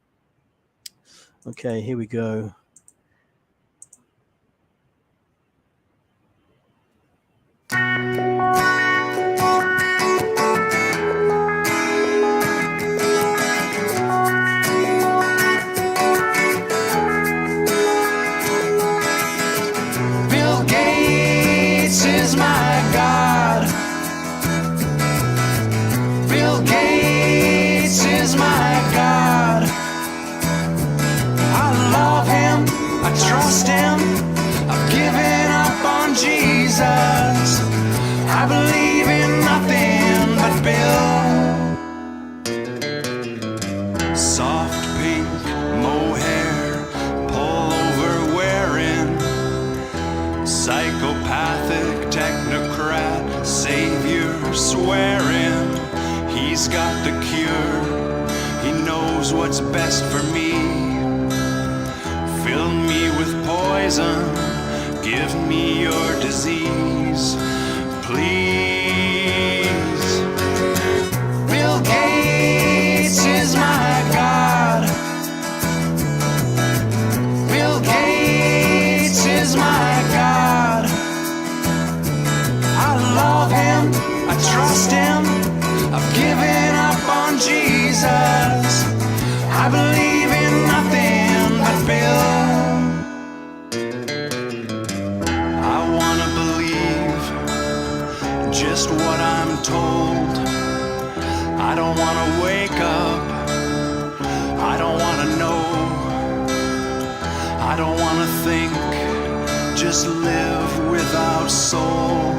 Okay, here we go. Bill Gates is my God. Bill Gates is my God. I love him, I trust him, I've given up on Jesus. I believe in nothing but Bill. Soft pink mohair, pullover wearing, psychopathic technocrat, savior swearing. He's got the cure, he knows what's best for me. Fill me with poison, give me your disease, please. Bill Gates is my God. Bill Gates is my God. I love him, I trust him, I've given up on Jesus. I believe in nothing but Bill. I wanna believe just what I'm told. I don't wanna wake up, I don't wanna know, I don't wanna think, just live without soul.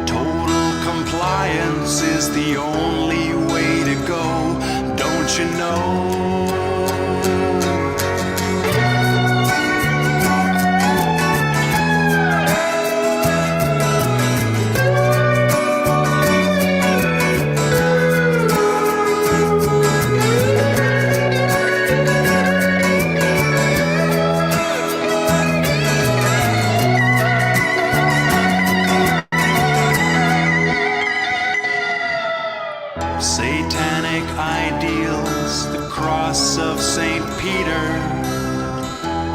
Total compliance is the only way to go, don't you know? Satanic ideals, the cross of St. Peter.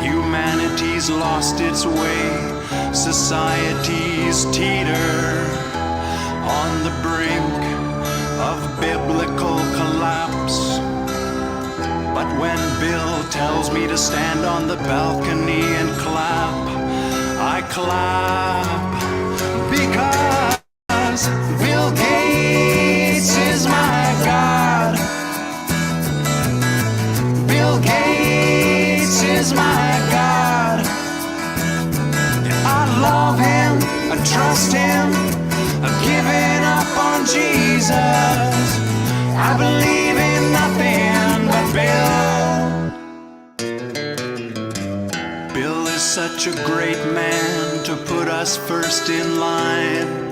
Humanity's lost its way, society's teeter on the brink of biblical collapse. But when Bill tells me to stand on the balcony and clap, I clap because Bill Gates trust him. I've given up on Jesus. I believe in nothing but Bill. Bill is such a great man to put us first in line.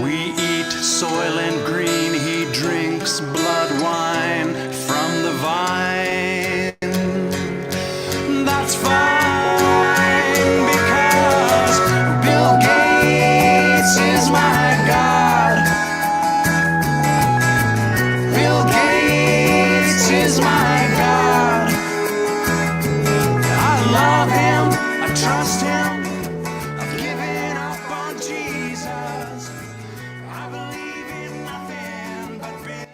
We eat soil and green, he drinks blood wine from the vine. That's fine, because Bill Gates is my God. Bill Gates is my God. I love him, I trust him. I've given up on Jesus. I believe in nothing but Bill.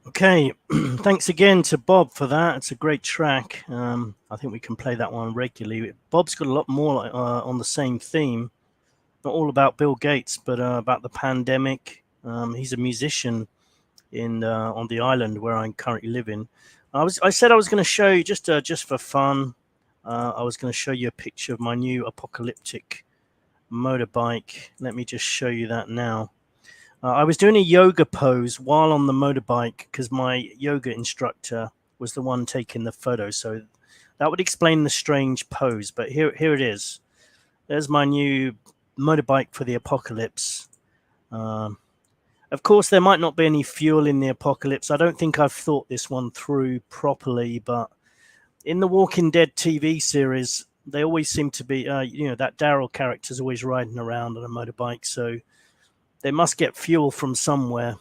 Okay, thanks again to Bob for that. It's a great track. I think we can play that one regularly. Bob's got a lot more on the same theme, not all about Bill Gates, but about the pandemic. He's a musician on the island where I'm currently living. I said I was going to show you just for fun. I was going to show you a picture of my new apocalyptic motorbike. Let me just show you that now. I was doing a yoga pose while on the motorbike because my yoga instructor was the one taking the photo. So that would explain the strange pose. But here it is. There's my new motorbike for the apocalypse. Of course, there might not be any fuel in the apocalypse. I don't think I've thought this one through properly. But in the Walking Dead TV series, they always seem to be, that Daryl character's always riding around on a motorbike. So they must get fuel from somewhere.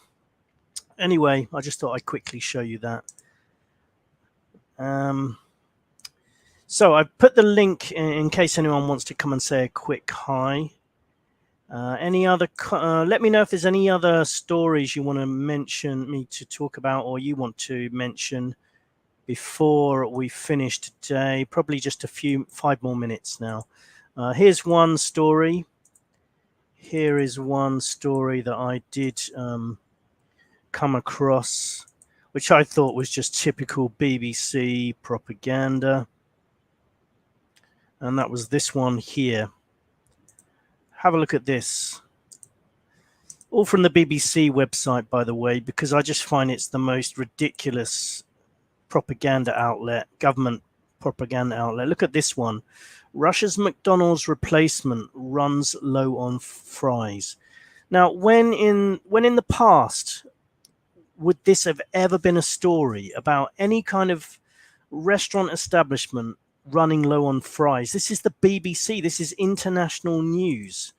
Anyway, I just thought I'd quickly show you that. So I put the link in case anyone wants to come and say a quick hi. Any other? Let me know if there's any other stories you want to mention me to talk about, or you want to mention before we finish today. Probably just 5 more minutes now. Here's one story. Here is one story that I did come across, which I thought was just typical BBC propaganda. And that was this one here. Have a look at this. All from the BBC website, by the way, because I just find it's the most ridiculous propaganda outlet, government propaganda outlet. Look at this one. Russia's McDonald's replacement runs low on fries. Now, when in the past would this have ever been a story about any kind of restaurant establishment running low on fries? This is the BBC. This is international news.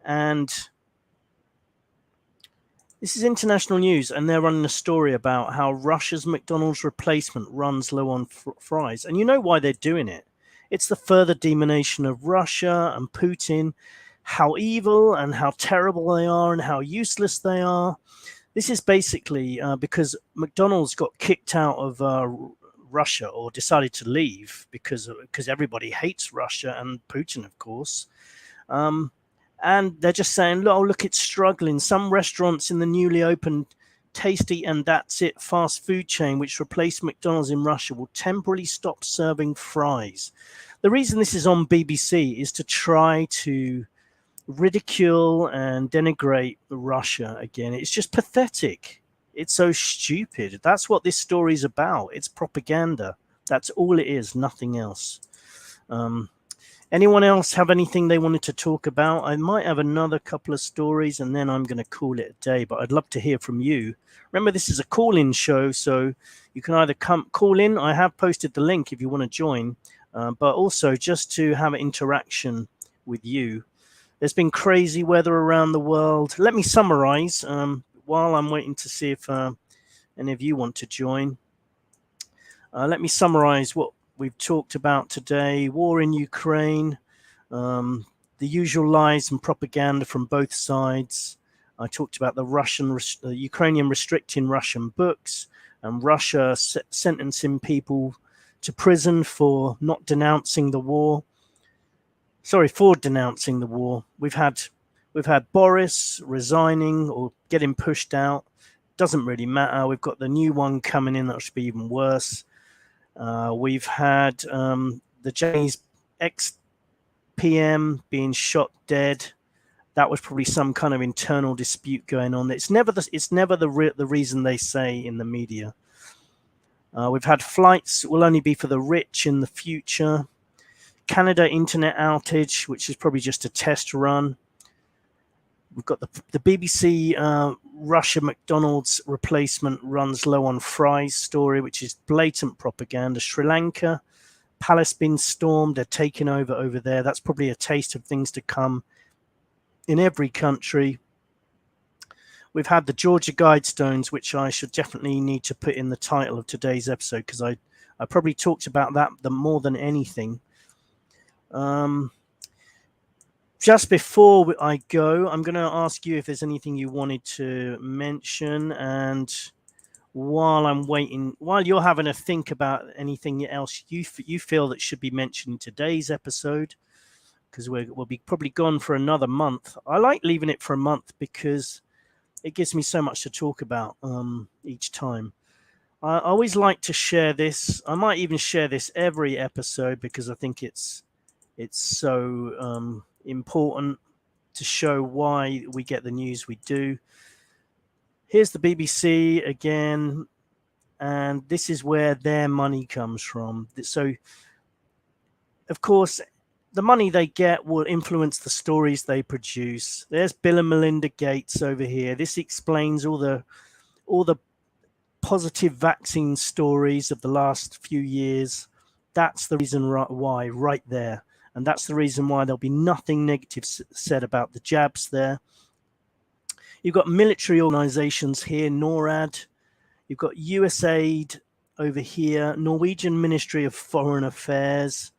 And this is international news, and they're running a story about how Russia's McDonald's replacement runs low on fries. And you know why they're doing it. It's the further demonization of Russia and Putin, how evil and how terrible they are and how useless they are. This is basically because McDonald's got kicked out of Russia, or decided to leave because everybody hates Russia and Putin, of course. And they're just saying, oh, look, it's struggling. Some restaurants in the newly opened Tasty and That's It fast food chain, which replaced McDonald's in Russia, will temporarily stop serving fries. The reason this is on BBC is to try to ridicule and denigrate Russia again. It's just pathetic. It's so stupid. That's what this story is about. It's propaganda. That's all it is, nothing else. Anyone else have anything they wanted to talk about? I might have another couple of stories and then I'm going to call it a day, but I'd love to hear from you. Remember, this is a call-in show, so you can either call in. I have posted the link if you want to join, but also just to have an interaction with you. There's been crazy weather around the world. Let me summarize while I'm waiting to see if any of you want to join. Let me summarize what we've talked about today. War in Ukraine, the usual lies and propaganda from both sides. I talked about the Ukrainian restricting Russian books, and Russia sentencing people to prison for not denouncing the war. Sorry, for denouncing the war. We've had Boris resigning or getting pushed out. doesn't really matter. We've got the new one coming in that should be even worse. We've had the Japanese ex-PM being shot dead. That was probably some kind of internal dispute going on. It's never the reason they say in the media. We've had flights will only be for the rich in the future. Canada internet outage, which is probably just a test run. We've got the BBC Russia McDonald's replacement runs low on fries story, which is blatant propaganda. Sri Lanka, palace been stormed. They're taking over there. That's probably a taste of things to come in every country. We've had the Georgia Guidestones, which I should definitely need to put in the title of today's episode, because I probably talked about that more than anything. Just before I go, I'm going to ask you if there's anything you wanted to mention, and while I'm waiting, while you're having a think about anything else you feel that should be mentioned in today's episode, because we'll be probably gone for another month. I like leaving it for a month because it gives me so much to talk about each time. I always like to share this. I might even share this every episode because I think it's so important to show why we get the news we do. Here's the BBC again, and this is where their money comes from. So, of course, the money they get will influence the stories they produce. There's Bill and Melinda Gates over here. This explains all the positive vaccine stories of the last few years. That's the reason why, right there. And that's the reason why there'll be nothing negative said about the jabs there. You've got military organizations here, NORAD. You've got USAID over here, Norwegian Ministry of Foreign Affairs,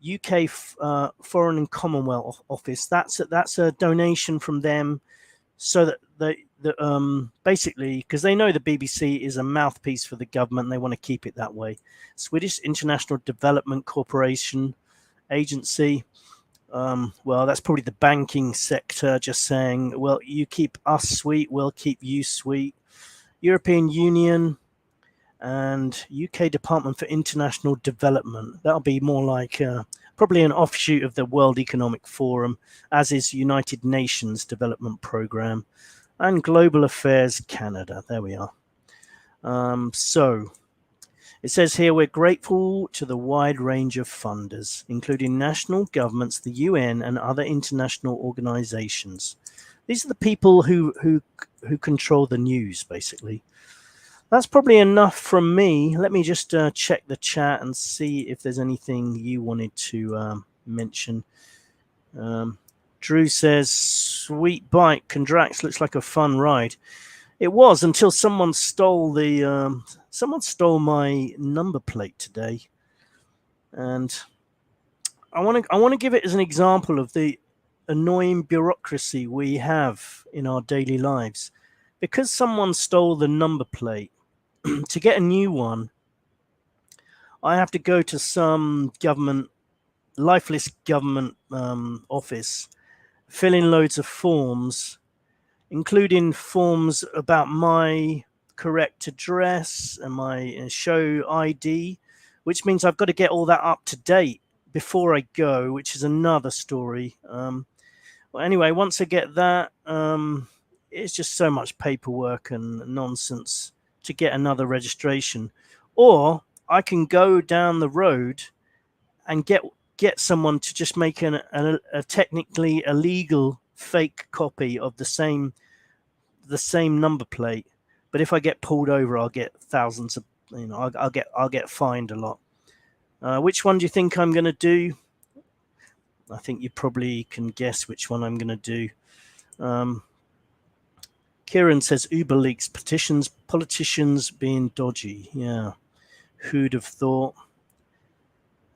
UK Foreign and Commonwealth Office. That's a donation from them, so that basically, because they know the BBC is a mouthpiece for the government, and they want to keep it that way. Swedish International Development Corporation Agency. Well, that's probably the banking sector just saying, well, you keep us sweet, we'll keep you sweet. European Union and UK Department for International Development. That'll be more like probably an offshoot of the World Economic Forum, as is United Nations Development Programme, and Global Affairs Canada. There we are. So it says here, we're grateful to the wide range of funders, including national governments, the UN, and other international organizations. These are the people who control the news, basically. That's probably enough from me. Let me just check the chat and see if there's anything you wanted to mention. Drew says, sweet bike, Condrax looks like a fun ride. It was until someone stole my number plate today, and I want to give it as an example of the annoying bureaucracy we have in our daily lives. Because someone stole the number plate, to get a new one, I have to go to some lifeless government office, fill in loads of forms, including forms about my correct address and my show ID, which means I've got to get all that up to date before I go, which is another story. Well, anyway, once I get that, it's just so much paperwork and nonsense to get another registration. Or I can go down the road and get someone to just make a technically illegal fake copy of the same number plate. But if I get pulled over, I'll get thousands of, I'll get fined a lot. Which one do you think I'm going to do? I think you probably can guess which one I'm going to do. Kieran says Uber leaks petitions, politicians being dodgy. Yeah, who'd have thought?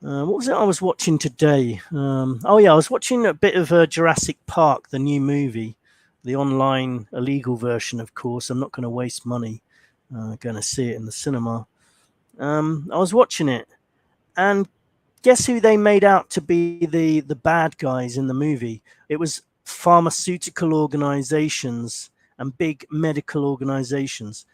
What was it I was watching today? I was watching a bit of Jurassic Park, the new movie, the online illegal version, of course. I'm not going to waste money going to see it in the cinema. I was watching it, and guess who they made out to be the bad guys in the movie? It was pharmaceutical organizations and big medical organizations.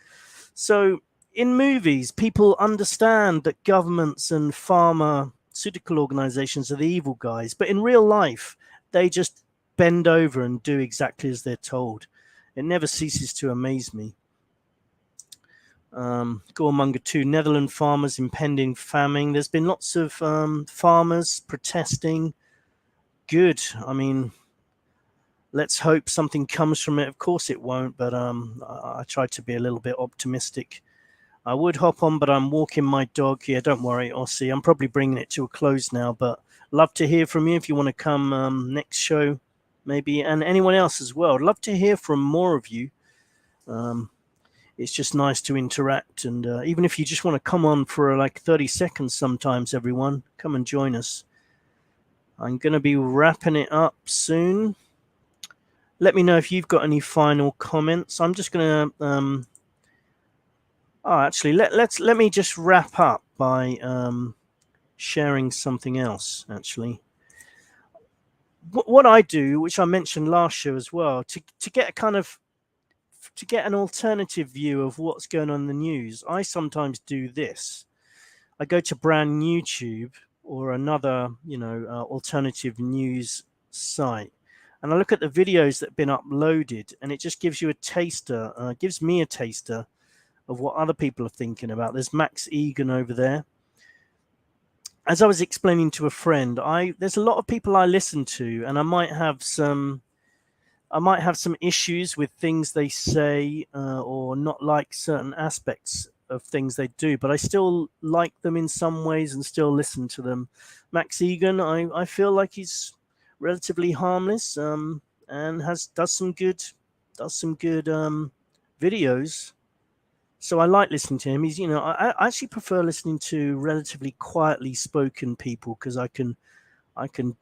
So in movies, people understand that governments and pharmaceutical organizations are the evil guys, but in real life, they just bend over and do exactly as they're told. It never ceases to amaze me. Goremonger 2, Netherlands farmers impending famine. There's been lots of farmers protesting. Good. I mean, let's hope something comes from it. Of course it won't, but I try to be a little bit optimistic. I would hop on, but I'm walking my dog here. Don't worry, Ossie. I'm probably bringing it to a close now, but love to hear from you if you want to come next show, maybe, and anyone else as well. I'd love to hear from more of you. It's just nice to interact, and even if you just want to come on for like 30 seconds sometimes, everyone, come and join us. I'm going to be wrapping it up soon. Let me know if you've got any final comments. I'm just going to... actually, let me just wrap up by sharing something else, actually. What I do, which I mentioned last show as well, to get a kind of... to get an alternative view of what's going on in the news, I sometimes do this. I go to brand YouTube or another, alternative news site, and I look at the videos that have been uploaded, and it just gives you a taster, gives me a taster of what other people are thinking about. There's Max Egan over there. As I was explaining to a friend, there's a lot of people I listen to, and I might have some issues with things they say or not like certain aspects of things they do, but I still like them in some ways and still listen to them. Max Egan, I feel like he's relatively harmless and does some good videos. So I like listening to him. He's, I actually prefer listening to relatively quietly spoken people because I can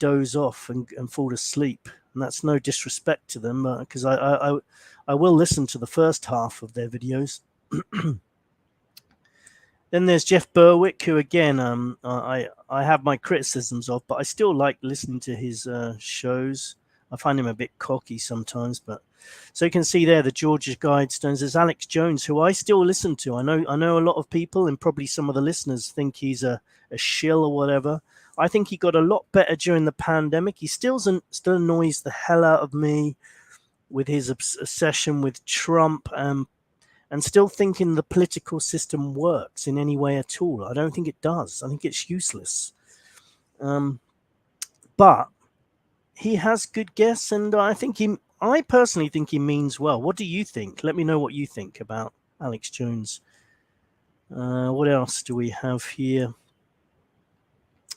doze off and fall asleep. And that's no disrespect to them, because I will listen to the first half of their videos. Then there's Jeff Berwick, who again I have my criticisms of, but I still like listening to his shows. I find him a bit cocky sometimes, but so you can see there the Georgia Guidestones. There's Alex Jones, who I still listen to. I know a lot of people, and probably some of the listeners think he's a shill or whatever. I think he got a lot better during the pandemic. He still annoys the hell out of me with his obsession with Trump and still thinking the political system works in any way at all. I don't think it does. I think it's useless. But he has good guests, and I personally think he means well. What do you think? Let me know what you think about Alex Jones. What else do we have here?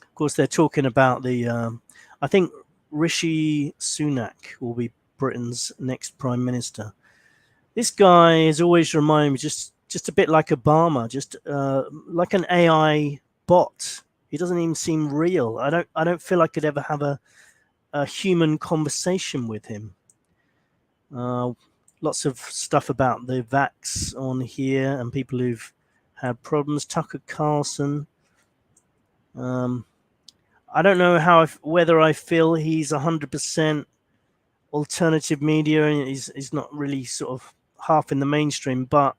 Of course, they're talking about I think Rishi Sunak will be Britain's next Prime Minister. This guy has always reminded me just a bit like Obama, just like an AI bot. He doesn't even seem real. I don't feel I could ever have a human conversation with him. Lots of stuff about the vax on here and people who've had problems. Tucker Carlson. I don't know whether I feel he's 100% alternative media and he's not really sort of half in the mainstream, but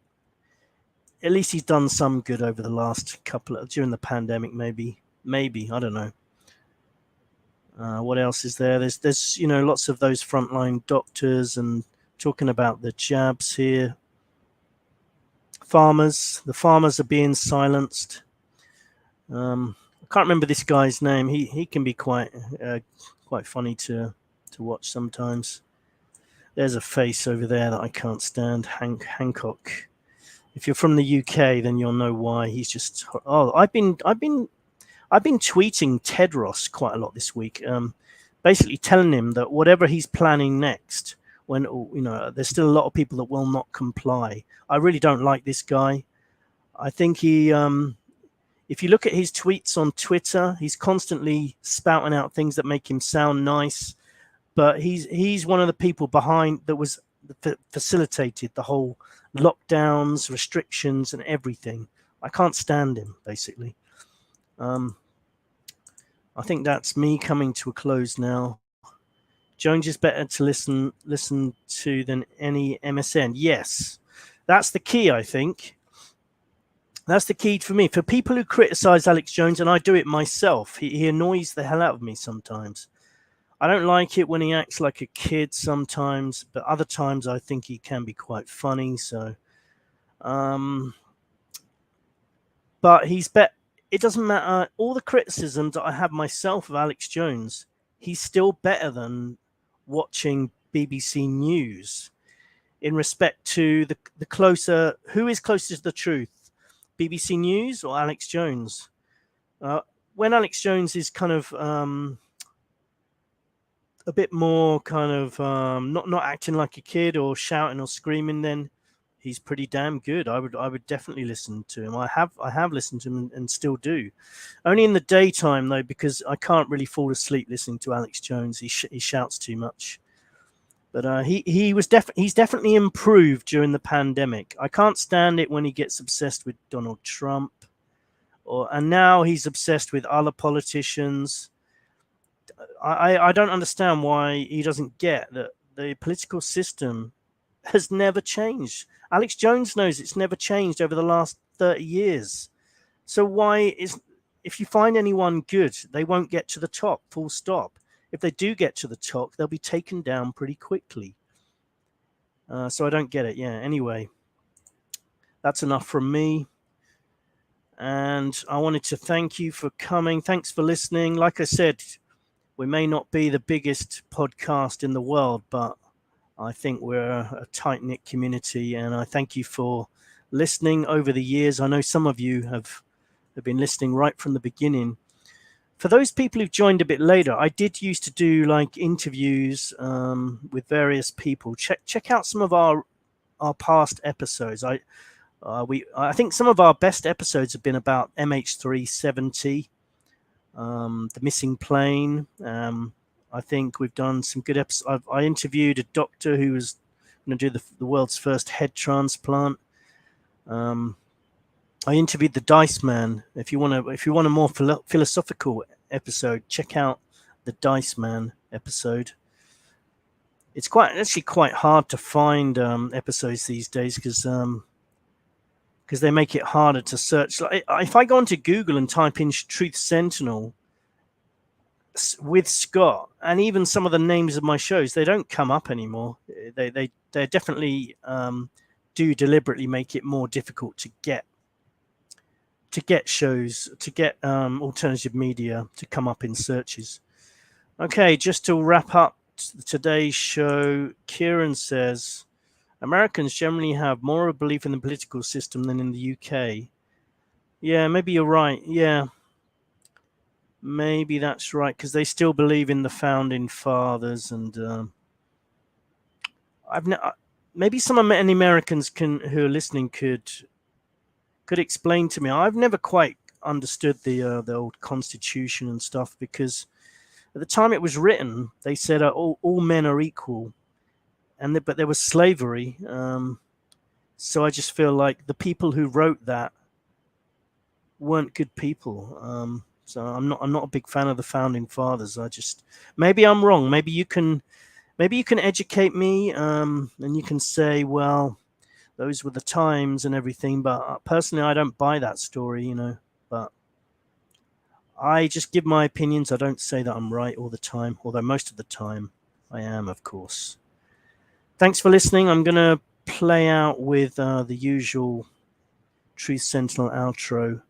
at least he's done some good over the last during the pandemic. Maybe I don't know. What else is there? There's lots of those frontline doctors and talking about the jabs here. The farmers are being silenced. I can't remember this guy's name. He can be quite funny to watch sometimes. There's a face over there that I can't stand. Hancock. If you're from the UK, then you'll know why. He's just... Oh, I've been tweeting Tedros quite a lot this week, basically telling him that whatever he's planning next, when there's still a lot of people that will not comply. I really don't like this guy. I think he... if you look at his tweets on Twitter, he's constantly spouting out things that make him sound nice. But he's one of the people behind that facilitated the whole lockdowns, restrictions, and everything. I can't stand him, basically. I think that's me coming to a close now. Jones is better to listen to than any MSN. Yes, that's the key, I think. That's the key for me. For people who criticize Alex Jones, and I do it myself, he annoys the hell out of me sometimes. I don't like it when he acts like a kid sometimes, but other times I think he can be quite funny. So, but it doesn't matter. All the criticisms that I have myself of Alex Jones, he's still better than watching BBC News in respect to the closer, who is closest to the truth, BBC News or Alex Jones? When Alex Jones is kind of a bit more kind of not acting like a kid or shouting or screaming, then he's pretty damn good. I would definitely listen to him. I have listened to him and still do. Only in the daytime though, because I can't really fall asleep listening to Alex Jones. He shouts too much. But he's definitely improved during the pandemic. I can't stand it when he gets obsessed with Donald Trump, and now he's obsessed with other politicians. I don't understand why he doesn't get that the political system has never changed. Alex Jones knows it's never changed over the last 30 years. So if you find anyone good, they won't get to the top, full stop. If they do get to the top, they'll be taken down pretty quickly. So I don't get it. Yeah, anyway, that's enough from me. And I wanted to thank you for coming. Thanks for listening. Like I said, we may not be the biggest podcast in the world, but I think we're a tight-knit community, and I thank you for listening over the years. I know some of you have been listening right from the beginning. For those people who've joined a bit later, I did used to do like interviews with various people. Check out some of our past episodes. I think some of our best episodes have been about MH370. The missing plane. I think we've done some good episodes. I interviewed a doctor who was going to do the world's first head transplant. I interviewed the Dice Man. If you want a more philosophical episode, check out the Dice Man episode. It's actually quite hard to find episodes these days because they make it harder to search. Like, if I go onto Google and type in Truth Sentinel with Scott, and even some of the names of my shows, they don't come up anymore. They definitely do deliberately make it more difficult to get shows, to get alternative media to come up in searches. Okay, just to wrap up today's show, Kieran says, Americans generally have more of a belief in the political system than in the UK. Yeah, maybe you're right. Yeah, maybe that's right, because they still believe in the founding fathers, and maybe some Americans who are listening could explain to me. I've never quite understood the old Constitution and stuff, because at the time it was written, they said all men are equal. But there was slavery, so I just feel like the people who wrote that weren't good people. So I'm not a big fan of the founding fathers. Maybe I'm wrong. Maybe you can educate me, and you can say, well, those were the times and everything. But personally, I don't buy that story, But I just give my opinions. I don't say that I'm right all the time, although most of the time I am, of course. Thanks for listening. I'm going to play out with the usual Truth Sentinel outro.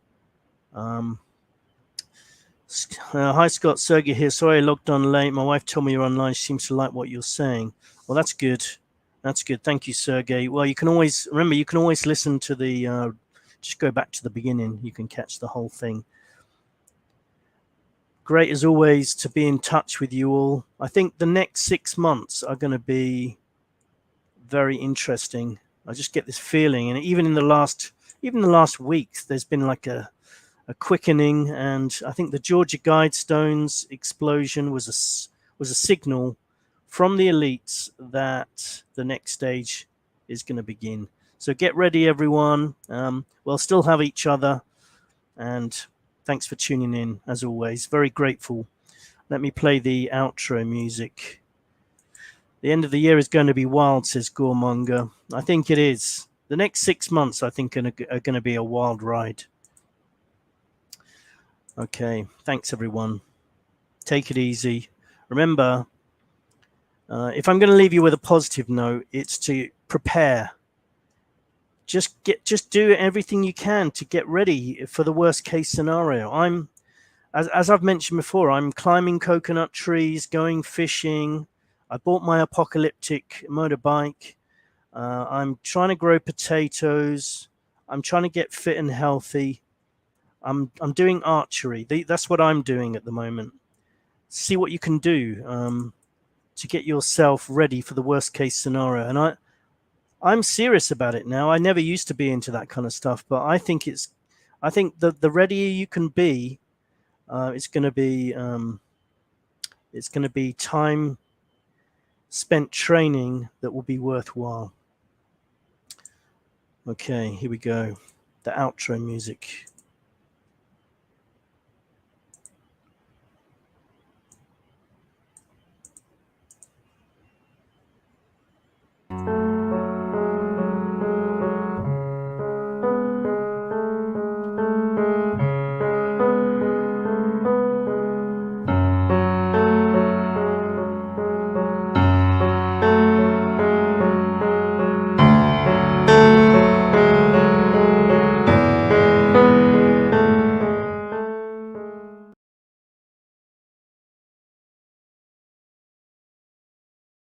Hi, Scott. Sergey here. Sorry I logged on late. My wife told me you're online. She seems to like what you're saying. Well, that's good. That's good. Thank you, Sergey. Well, you can always listen to the, just go back to the beginning. You can catch the whole thing. Great, as always, to be in touch with you all. I think the next 6 months are going to be very interesting. I just get this feeling, and even the last weeks, there's been like a quickening, and I think the Georgia Guidestones explosion was a signal from the elites that the next stage is going to begin. So get ready, everyone. We'll still have each other, and thanks for tuning in, as always. Very grateful. Let me play the outro music. The end of the year is going to be wild, says Goremonger. I think it is. The next 6 months, I think, are going to be a wild ride. Okay, thanks, everyone. Take it easy. Remember, if I'm going to leave you with a positive note, it's to prepare. Just do everything you can to get ready for the worst case scenario. As I've mentioned before, I'm climbing coconut trees, going fishing. I bought my apocalyptic motorbike. I'm trying to grow potatoes. I'm trying to get fit and healthy. I'm doing archery. That's what I'm doing at the moment. See what you can do to get yourself ready for the worst case scenario. And I'm serious about it now. I never used to be into that kind of stuff, but I think the readier you can be, it's going to be time spent training that will be worthwhile. Okay, here we go. The outro music.